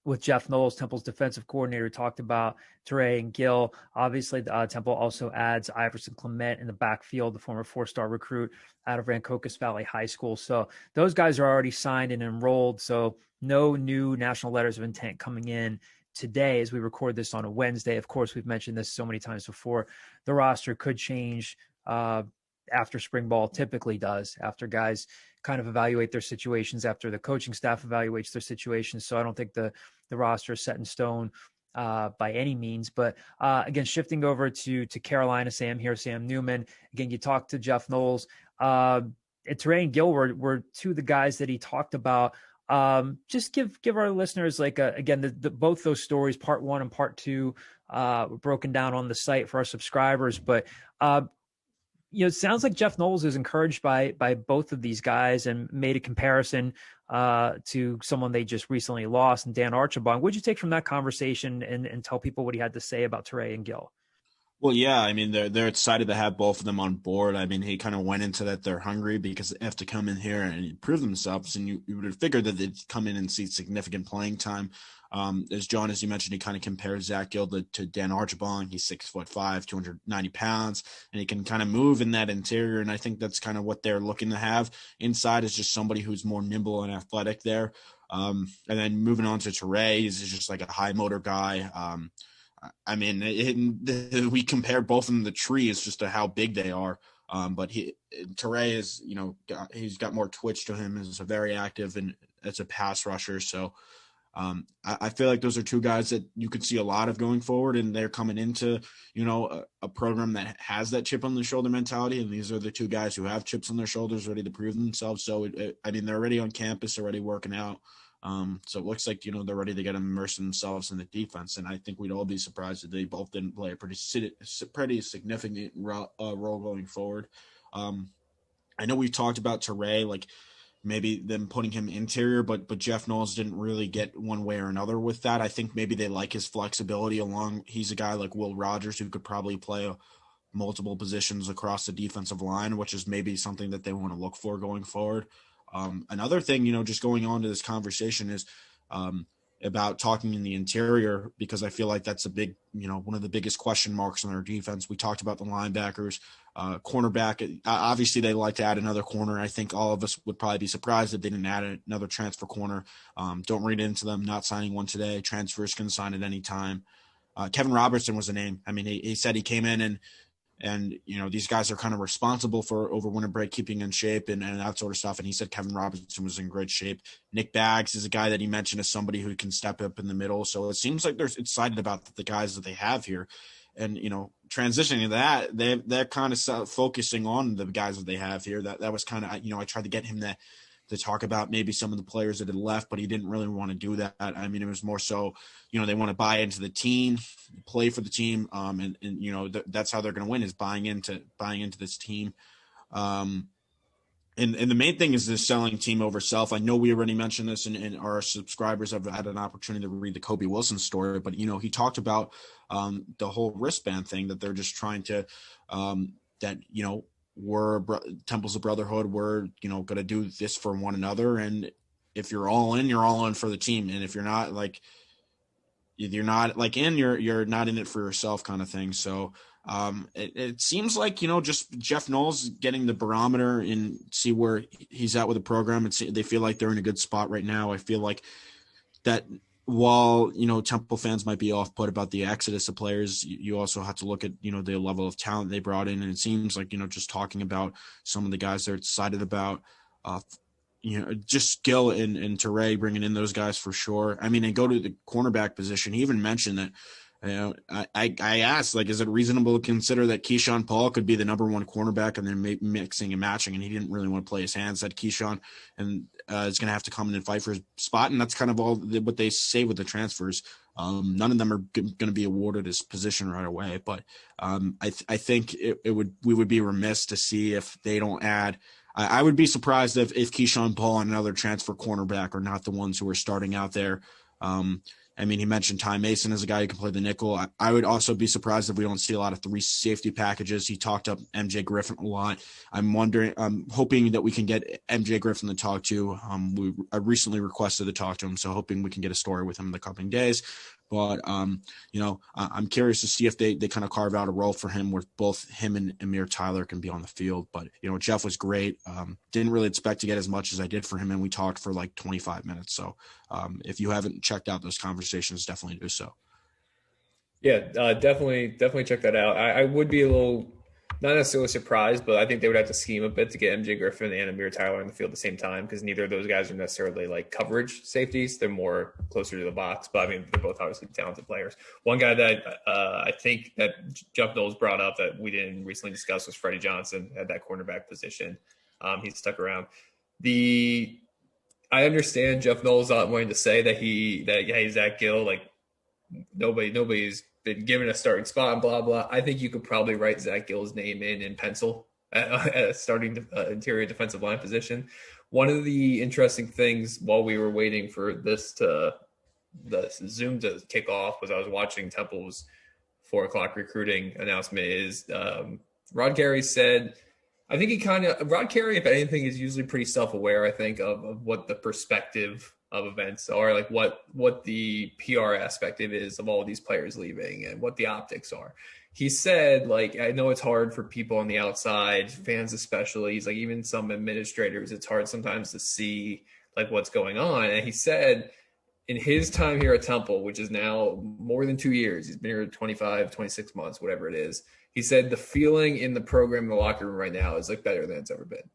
with Jeff Knowles, Temple's defensive coordinator, talked about Toure and Gill. Obviously, Temple also adds Iverson Clement in the backfield, the former 4-star recruit out of Rancocas Valley High School. So those guys are already signed and enrolled. So no new national letters of intent coming in today as we record this on a Wednesday. Of course, we've mentioned this so many times before. The roster could change after spring ball typically does, after guys kind of evaluate their situations, after the coaching staff evaluates their situations. So I don't think the roster is set in stone by any means. But again, shifting over to Carolina, Sam Newman. Again, you talked to Jeff Knowles. Toure and Gill were 2 of the guys that he talked about. Just give our listeners again, both those stories, part 1 and part 2, were broken down on the site for our subscribers. But it sounds like Jeff Knowles is encouraged by both of these guys and made a comparison to someone they just recently lost, and Dan Archibald. What'd you take from that conversation and tell people what he had to say about Toure and Gill?
Well, yeah, I mean, they're excited to have both of them on board. I mean, he kind of went into that they're hungry because they have to come in here and prove themselves, and you would have figured that they'd come in and see significant playing time. As you mentioned, he kind of compares Zach Gill to Dan Archibald. He's 6'5", 290 pounds, and he can kind of move in that interior. And I think that's kind of what they're looking to have inside, is just somebody who's more nimble and athletic there. And then moving on to Toure, he's just like a high motor guy. I mean, we compare both of them to the tree as just to how big they are. But Toure is, he's got more twitch to him. He's very active and as a pass rusher. So I feel like those are 2 guys that you could see a lot of going forward, and they're coming into, a program that has that chip on the shoulder mentality. And these are the 2 guys who have chips on their shoulders, ready to prove themselves. So, they're already on campus, already working out. So it looks like, they're ready to get immersed themselves in the defense. And I think we'd all be surprised if they both didn't play a pretty significant role going forward. I know we've talked about Toure, like maybe them putting him interior, but Jeff Knowles didn't really get one way or another with that. I think maybe they like his flexibility along. He's a guy like Will Rogers who could probably play multiple positions across the defensive line, which is maybe something that they want to look for going forward. Another thing, just going on to this conversation is about talking in the interior, because I feel like that's a big, one of the biggest question marks on their defense. We talked about the linebackers, cornerback. Obviously, they like to add another corner. I think all of us would probably be surprised if they didn't add another transfer corner. Don't read into them not signing one today. Transfers can sign at any time. Kevin Robertson was a name. I mean, he said he came in and these guys are kind of responsible for over winter break keeping in shape and that sort of stuff. And he said Kevin Robinson was in great shape. Nick Baggs is a guy that he mentioned as somebody who can step up in the middle. So it seems like they're excited about the guys that they have here. And, transitioning to that, they're kind of focusing on the guys that they have here. That was kind of, I tried to get him to talk about maybe some of the players that had left, but he didn't really want to do that. I mean, it was more so, they want to buy into the team, play for the team, and that's how they're going to win, is buying into this team. And the main thing is the selling team over self. I know we already mentioned this, and our subscribers have had an opportunity to read the Kobe Wilson story, but, he talked about the whole wristband thing, that they're just trying to we're temples of brotherhood. We're, going to do this for one another. And if you're all in, you're all in for the team. And if you're not you're not you're not in it for yourself, kind of thing. So it seems like, just Jeff Knowles getting the barometer and see where he's at with the program, and they feel like they're in a good spot right now. I feel like that while, Temple fans might be off put about the exodus of players, you also have to look at, the level of talent they brought in. And it seems like, just talking about some of the guys they're excited about, just Gill and Teray, bringing in those guys for sure. I mean, and go to the cornerback position. He even mentioned that, I asked, is it reasonable to consider that Keyshawn Paul could be the number one cornerback, and then mixing and matching? And he didn't really want to play his hand, said Keyshawn and is going to have to come in and fight for his spot. And that's kind of all what they say with the transfers. None of them are going to be awarded his position right away. But I think we would be remiss to see if they don't add. I would be surprised if Keyshawn Paul and another transfer cornerback are not the ones who are starting out there. I mean, he mentioned Ty Mason as a guy who can play the nickel. I would also be surprised if we don't see a lot of 3 safety packages. He talked up MJ Griffin a lot. I'm hoping that we can get MJ Griffin to talk to. I recently requested to talk to him, so hoping we can get a story with him in the coming days. But, I'm curious to see if they kind of carve out a role for him where both him and Amir Tyler can be on the field. But, Jeff was great. Didn't really expect to get as much as I did for him, and we talked for 25 minutes. So if you haven't checked out those conversations, definitely do so.
Yeah, definitely check that out. I would be a little, not necessarily surprised, but I think they would have to scheme a bit to get MJ Griffin and Amir Tyler on the field at the same time, because neither of those guys are necessarily coverage safeties. They're more closer to the box, but I mean, they're both obviously talented players. One guy that I think that Jeff Knowles brought up that we didn't recently discuss was Freddie Johnson at that cornerback position. He's stuck around. I understand Jeff Knowles not wanting to say that Zach Gill, nobody's been given a starting spot and blah, blah. I think you could probably write Zach Gill's name in pencil at a starting interior defensive line position. One of the interesting things while we were waiting for the Zoom to kick off was I was watching Temple's 4:00 recruiting announcement is Rod Carey said, I think Rod Carey, if anything, is usually pretty self-aware, I think, of what the perspective of events are, what the PR aspect is of all these players leaving and what the optics are. He said, I know it's hard for people on the outside, fans especially. He's even some administrators, it's hard sometimes to see what's going on. And he said in his time here at Temple, which is now more than 2 years, he's been here 25, 26 months, whatever it is. He said the feeling in the program, in the locker room right now is better than it's ever been.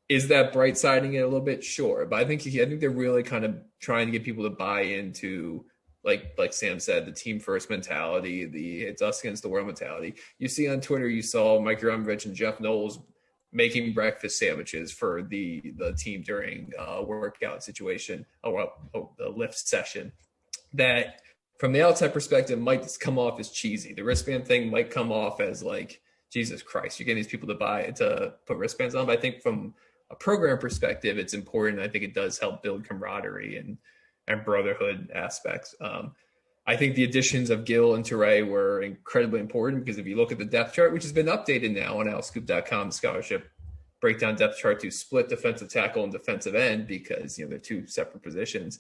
Is that bright siding it a little bit? Sure. But I think they're really kind of trying to get people to buy into, like Sam said, the team first mentality, the it's us against the world mentality. You see on Twitter, you saw Mike Yaramovich and Jeff Knowles making breakfast sandwiches for the team during a workout situation, a lift session. That from the outside perspective might come off as cheesy. The wristband thing might come off as Jesus Christ, you're getting these people to put wristbands on. But I think from a program perspective, it's important. I think it does help build camaraderie and brotherhood aspects. I think the additions of Gill and Teray were incredibly important because if you look at the depth chart, which has been updated now on alscoop.com, the scholarship breakdown depth chart to split defensive tackle and defensive end because they're 2 separate positions.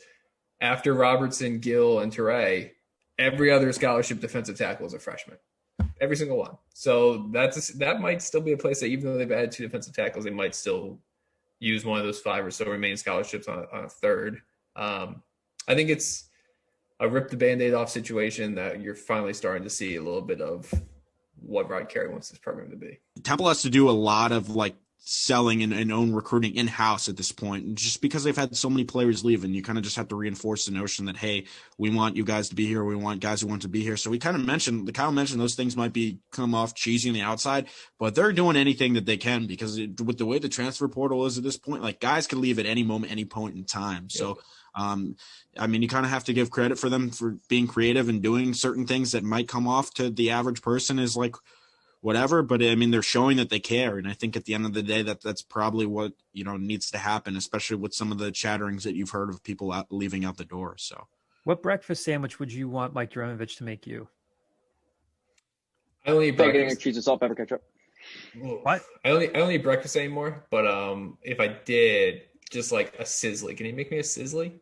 After Robertson, Gill, and Teray, every other scholarship defensive tackle is a freshman. Every single one. So that might still be a place that even though they've added 2 defensive tackles, they might still use one of those 5 or so remaining scholarships on a third. I think it's a rip the Band-Aid off situation that you're finally starting to see a little bit of what Rod Carey wants this program to be.
Temple has to do a lot of selling and own recruiting in-house at this point. And just because they've had so many players leave, and you kind of just have to reinforce the notion that, hey, we want you guys to be here. We want guys who want to be here. So we kind of mentioned, Kyle mentioned those things might come off cheesy on the outside, but they're doing anything that they can because with the way the transfer portal is at this point, like guys can leave at any moment, any point in time. So, I mean, you kind of have to give credit for them for being creative and doing certain things that might come off to the average person as like, whatever, but I mean, they're showing that they care. And I think at the end of the day, that's probably what, needs to happen, especially with some of the chatterings that you've heard of people leaving out the door. So
what breakfast sandwich would you want Mike Yeremovich to make you?
I don't eat
Bacon
breakfast.
and cheese and salt, pepper, ketchup.
What?
I don't eat breakfast anymore, but if I did, just like a sizzly. Can you make me a sizzly?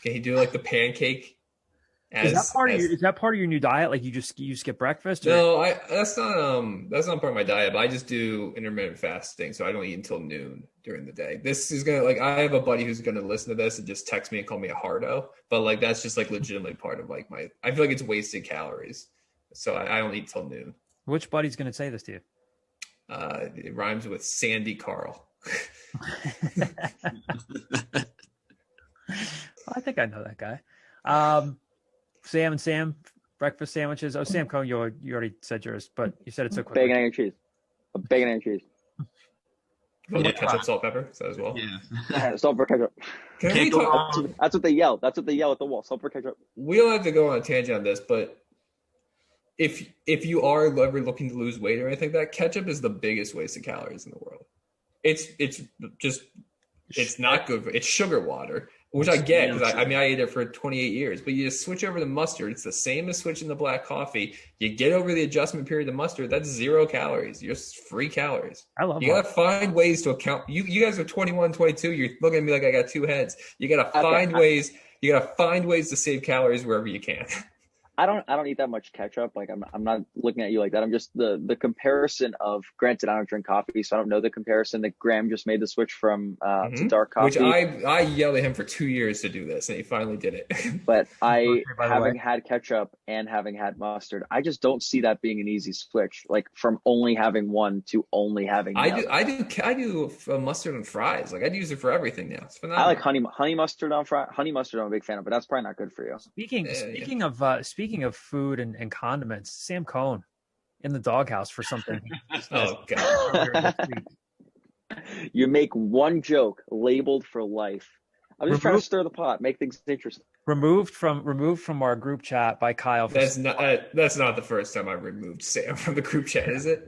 Can he do like the pancake?
Is that part of your new diet? Like you skip breakfast? Or?
No, that's not part of my diet. But I just do intermittent fasting, so I don't eat until noon during the day. This is gonna I have a buddy who's gonna listen to this and just text me and call me a hardo. But like that's just like legitimately part of like I feel like it's wasted calories, so I don't eat till noon.
Which buddy's gonna say this to you?
It rhymes with Sandy Carl.
I think I know that guy. Sam, breakfast sandwiches. Oh, Sam Cohn, you already said yours, but you said it so quickly.
Bacon, egg, and cheese. Bacon, egg, and cheese.
Yeah, ketchup, salt, pepper. So as well.
Yeah, salt, pepper, ketchup. That's what they yell. That's what they yell at the wall. Salt, pepper, ketchup.
We don't have to go on a tangent on this, but if you are ever looking to lose weight or anything, that ketchup is the biggest waste of calories in the world. It's not good. It's sugar water. Which I get because I ate it for 28 years, but you just switch over to mustard. It's the same as switching to black coffee. You get over the adjustment period of mustard. That's 0 calories. You're just free calories.
I love it.
You got to find ways to account. You guys are 21, 22. You're looking at me like I got 2 heads. You got to find ways. You got to find ways to save calories wherever you can.
I don't eat that much ketchup. Like I'm not looking at you like that. I'm just the comparison of, granted, I don't drink coffee, so I don't know the comparison that Graham just made the switch from to dark coffee.
Which I yelled at him for 2 years to do this, and he finally did it.
But having had ketchup and having had mustard, I just don't see that being an easy switch. Like from only having one to only having the other.
I do mustard on fries. Like I'd use it for everything now. It's phenomenal.
I like honey mustard on fries. Honey mustard I'm a big fan of, but that's probably not good for you.
Speaking of food and condiments, Sam Cohn in the doghouse for something.
Oh God!
You make one joke labeled for life. I'm just trying to stir the pot, make things interesting.
Removed from our group chat by Kyle.
That's not the first time I removed Sam from the group chat, is it?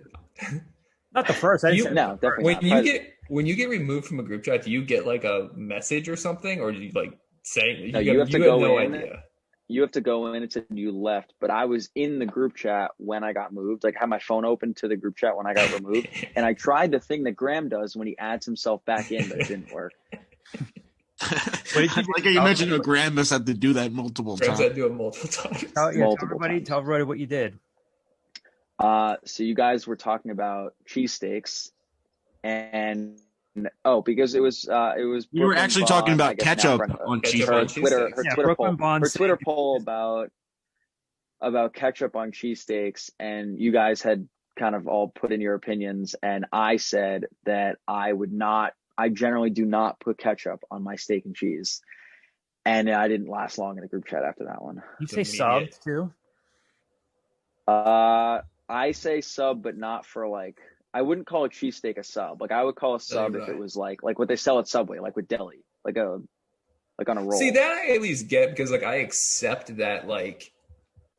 Not the first.
No, definitely.
When you get removed from a group chat, do you get like a message or something, or do you like say
you have to go in?
Idea?
You have to go in. It's a new left, but I was in the group chat when I got moved. Like, had my phone open to the group chat when I got removed, and I tried the thing that Graham does when he adds himself back in, but it didn't work.
Like you mentioned, Graham must have to do that multiple times.
Graham had to do it multiple times.
Tell everybody what you did.
So you guys were talking about cheesesteaks, and because it was
we were actually talking about ketchup on cheesesteaks.
Her Twitter poll about ketchup on cheesesteaks, and you guys had kind of all put in your opinions, and I said that I generally do not put ketchup on my steak and cheese, and I didn't last long in the group chat after that one.
You say sub too?
I say sub, but not for like. I wouldn't call a cheesesteak a sub. Like I would call a sub if it was like what they sell at Subway, like with deli, like on a roll.
See, that I at least get because like I accept that like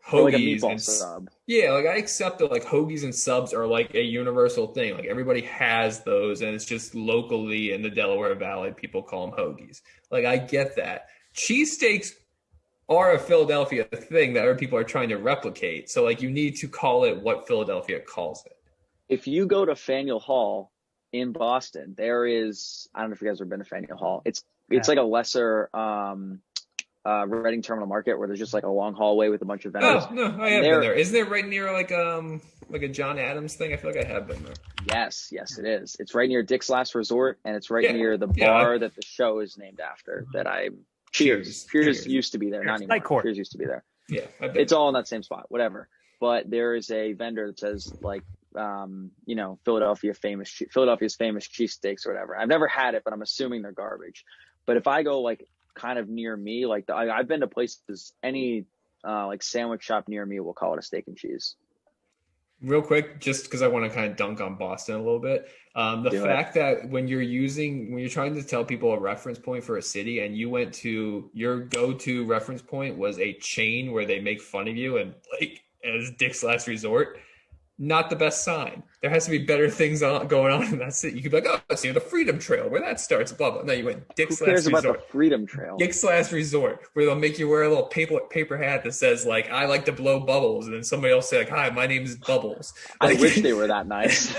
hoagies
like a meatball sub.
Yeah, like I accept that like hoagies and subs are like a universal thing. Like everybody has those, and it's just locally in the Delaware Valley people call them hoagies. Like I get that. Cheesesteaks are a Philadelphia thing that other people are trying to replicate. So like you need to call it what Philadelphia calls it.
If you go to Faneuil Hall in Boston, there is, I don't know if you guys have ever been to Faneuil Hall. It's like a lesser Reading Terminal Market where there's just like a long hallway with a bunch of vendors.
Oh, no, I have been there. Isn't it right near like a John Adams thing? I feel like I have been there.
Yes, it is. It's right near Dick's Last Resort, and it's right near the bar that the show is named after. Cheers used to be there, not anymore. Cheers used to be there.
Yeah,
it's all in that same spot, whatever. But there is a vendor that says like Philadelphia's famous cheesesteaks or whatever. I've never had it, but I'm assuming they're garbage. But if I go like kind of near me, like I've been to places, any like sandwich shop near me will call it a steak and cheese.
Real quick, just because I want to kind of dunk on Boston a little bit. The fact that when you're trying to tell people a reference point for a city and you went to your go-to reference point was a chain where they make fun of you and like as Dick's Last Resort, not the best sign. There has to be better things going on in that city. You could be like, oh, it's near the Freedom Trail where that starts, blah, blah. No, you went Dick's Last Resort. Who cares about
the Freedom Trail?
Dick's Last Resort, where they'll make you wear a little paper hat that says, like, I like to blow bubbles. And then somebody else say, like, hi, my name is Bubbles.
I wish they were that nice.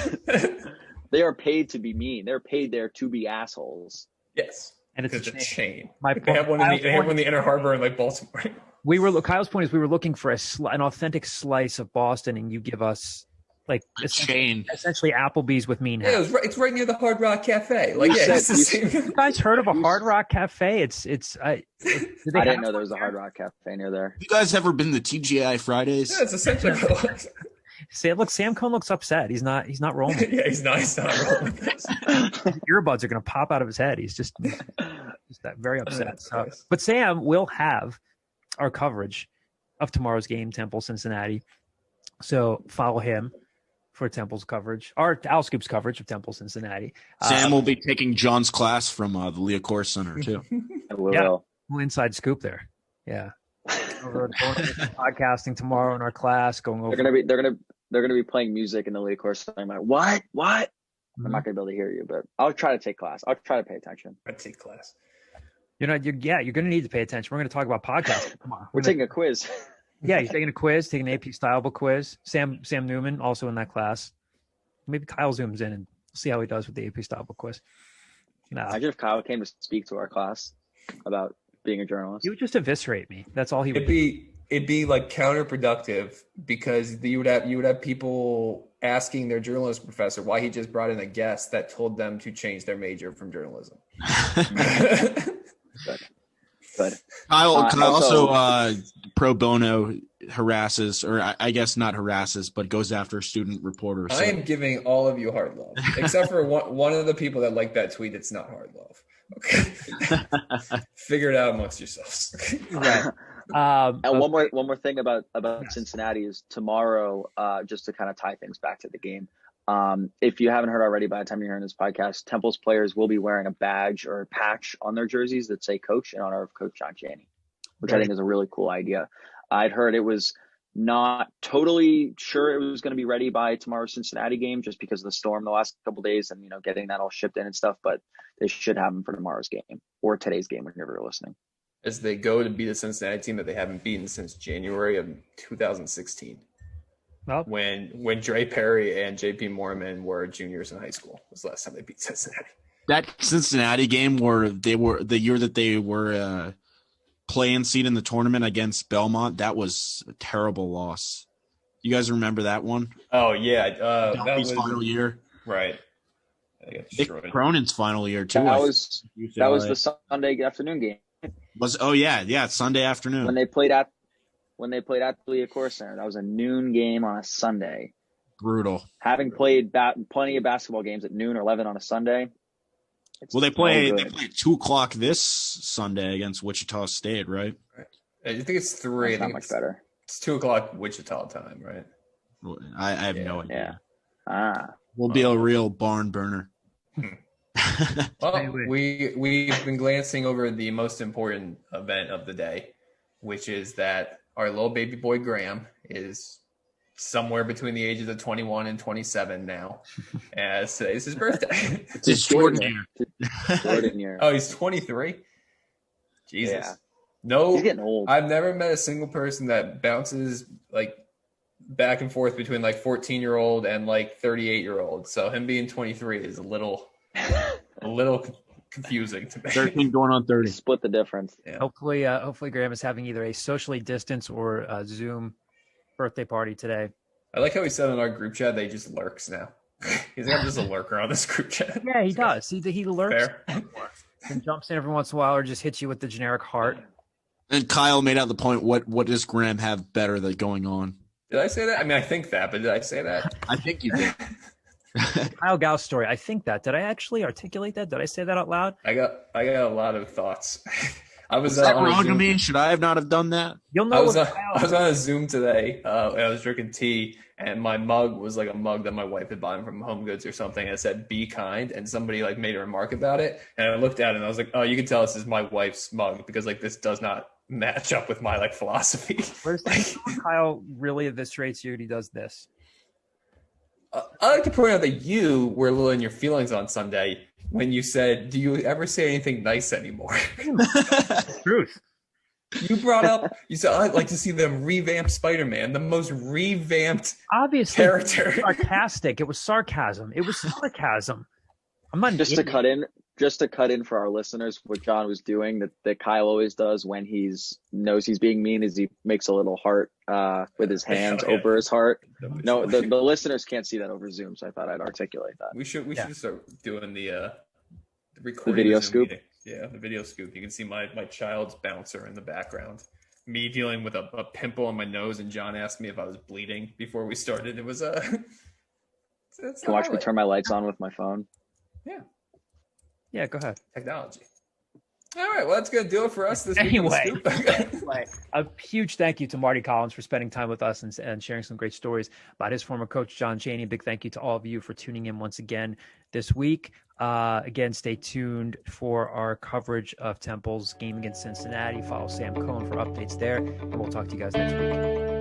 They are paid to be mean. They're paid there to be assholes.
Yes. And it's a chain.
They
have one in the Inner Harbor in, like, Baltimore.
Kyle's point is we were looking for an authentic slice of Boston, and you give us like
essentially
Applebee's with mean hats.
Yeah, it's right near the Hard Rock Cafe. Like, it's the same.
You guys heard of a Hard Rock Cafe? I
didn't know there was a Hard Rock Cafe near there.
You guys ever been to TGI Fridays?
Yeah, it's essentially.
Sam Cohn looks upset. He's not rolling.
Yeah, he's not rolling.
Earbuds are going to pop out of his head. He's just that very upset. But Sam will have our coverage of tomorrow's game, Temple Cincinnati. So follow him for Temple's coverage, our Al Scoop's coverage of Temple Cincinnati.
Sam will be taking John's class from the Leah Course Center too.
Yeah, inside scoop there. Yeah, we're going podcasting tomorrow in our class. Going over.
They're gonna be playing music in the Leah Course Center. I'm like, what? Mm-hmm. I'm not gonna be able to hear you, but I'll try to take class. I'll try to pay attention.
I take class.
You're gonna need to pay attention. We're gonna talk about podcasting. Come on,
we're taking a quiz.
Yeah, he's taking a quiz, taking an AP style book quiz. Sam Newman also in that class. Maybe Kyle zooms in and see how he does with the AP style book quiz.
Imagine if Kyle came to speak to our class about being a journalist.
He would just eviscerate me. That's all he would.
It'd be like counterproductive because you would have people asking their journalism professor why he just brought in a guest that told them to change their major from journalism.
But
Kyle also pro bono harasses, or I guess not harasses, but goes after student reporters.
I am giving all of you hard love, except for one of the people that like that tweet. It's not hard love. Okay, figure it out amongst yourselves.
Right.
And one more thing about Cincinnati is tomorrow. Just to kind of tie things back to the game. If you haven't heard already, by the time you're hearing this podcast, Temple's players will be wearing a badge or a patch on their jerseys that say "Coach" in honor of Coach John Chaney, which I think is a really cool idea. I'd heard it was not totally sure it was going to be ready by tomorrow's Cincinnati game just because of the storm the last couple of days and getting that all shipped in and stuff. But they should have them for tomorrow's game or today's game whenever you're listening.
As they go to beat a Cincinnati team that they haven't beaten since January of 2016.
Well,
when Dre Perry and JP Mormon were juniors in high school was the last time they beat Cincinnati.
That Cincinnati game where they were the year that they were playing seed in the tournament against Belmont, that was a terrible loss. You guys remember that one?
Oh yeah, that was
final year,
right?
Nick Cronin's final year too.
That was the Sunday afternoon game.
Sunday afternoon
when they played at the Leah Course Center. That was a noon game on a Sunday.
Brutal.
Having played plenty of basketball games at noon or 11 on a Sunday.
They play 2:00 this Sunday against Wichita State, right?
I think it's 3.
That's not much better.
It's 2:00 Wichita time, right?
I have no idea.
Yeah.
We'll be a real barn burner.
Well, we've been glancing over the most important event of the day, which is that our little baby boy Graham is somewhere between the ages of 21 and 27 now, as today's his birthday.
It's his Jordan
year.
Oh, he's 23. Jesus.
Yeah.
No,
he's getting old.
I've never met a single person that bounces like back and forth between like 14-year-old and like 38-year-old. So him being 23 is a little confusing to me.
13 going on 30.
Split the difference.
Yeah.
Hopefully Graham is having either a socially distanced or a Zoom birthday party today.
I like how he said in our group chat that he just lurks now. He's like, I'm just a lurker on this group chat.
Yeah, he does. He lurks
Fair.
and jumps in every once in a while or just hits you with the generic heart.
And Kyle made out the point, what does Graham have better that going on?
Did I say that? I mean, I think that, but did I say that?
I think you did.
Kyle Gauss story. I think that. Did I actually articulate that? Did I say that out loud?
I got a lot of thoughts. I was
Is that
on a
wrong of
Zoom.
me? Should I have not have done that?
You'll know
I was
what
I was on a Zoom today, and I was drinking tea, and my mug was like a mug that my wife had bought from Home Goods or something, and it said "Be kind," and somebody like made a remark about it, and I looked at it and I was like, "Oh, you can tell this is my wife's mug because like this does not match up with my like philosophy."
Where's Kyle really eviscerates you and he does this?
I like to point out that you were a little in your feelings on Sunday when you said, "Do you ever say anything nice anymore?"
Truth.
You brought up, you said, "I'd like to see them revamp Spider-Man, the most revamped
Obviously,
character."
sarcastic. It was sarcasm. It was sarcasm. I'm not
Just to cut in for our listeners, what John was doing that Kyle always does when knows he's being mean is he makes a little heart with his hands over his heart. No, the listeners can't see that over Zoom, so I thought I'd articulate that.
We should start doing the recording
video
Zoom
scoop.
meeting. Yeah, the video scoop. You can see my child's bouncer in the background. Me dealing with a pimple on my nose, and John asked me if I was bleeding before we started. It was
Can watch me turn my lights on with my phone.
Yeah, go ahead.
Technology. All right, well, that's going to do it for us this week.
Anyway.
On the Scoop.
A huge thank you to Mardy Collins for spending time with us and sharing some great stories about his former coach, John Chaney. Big thank you to all of you for tuning in once again this week. Again, stay tuned for our coverage of Temple's game against Cincinnati. Follow Sam Cohn for updates there, and we'll talk to you guys next week.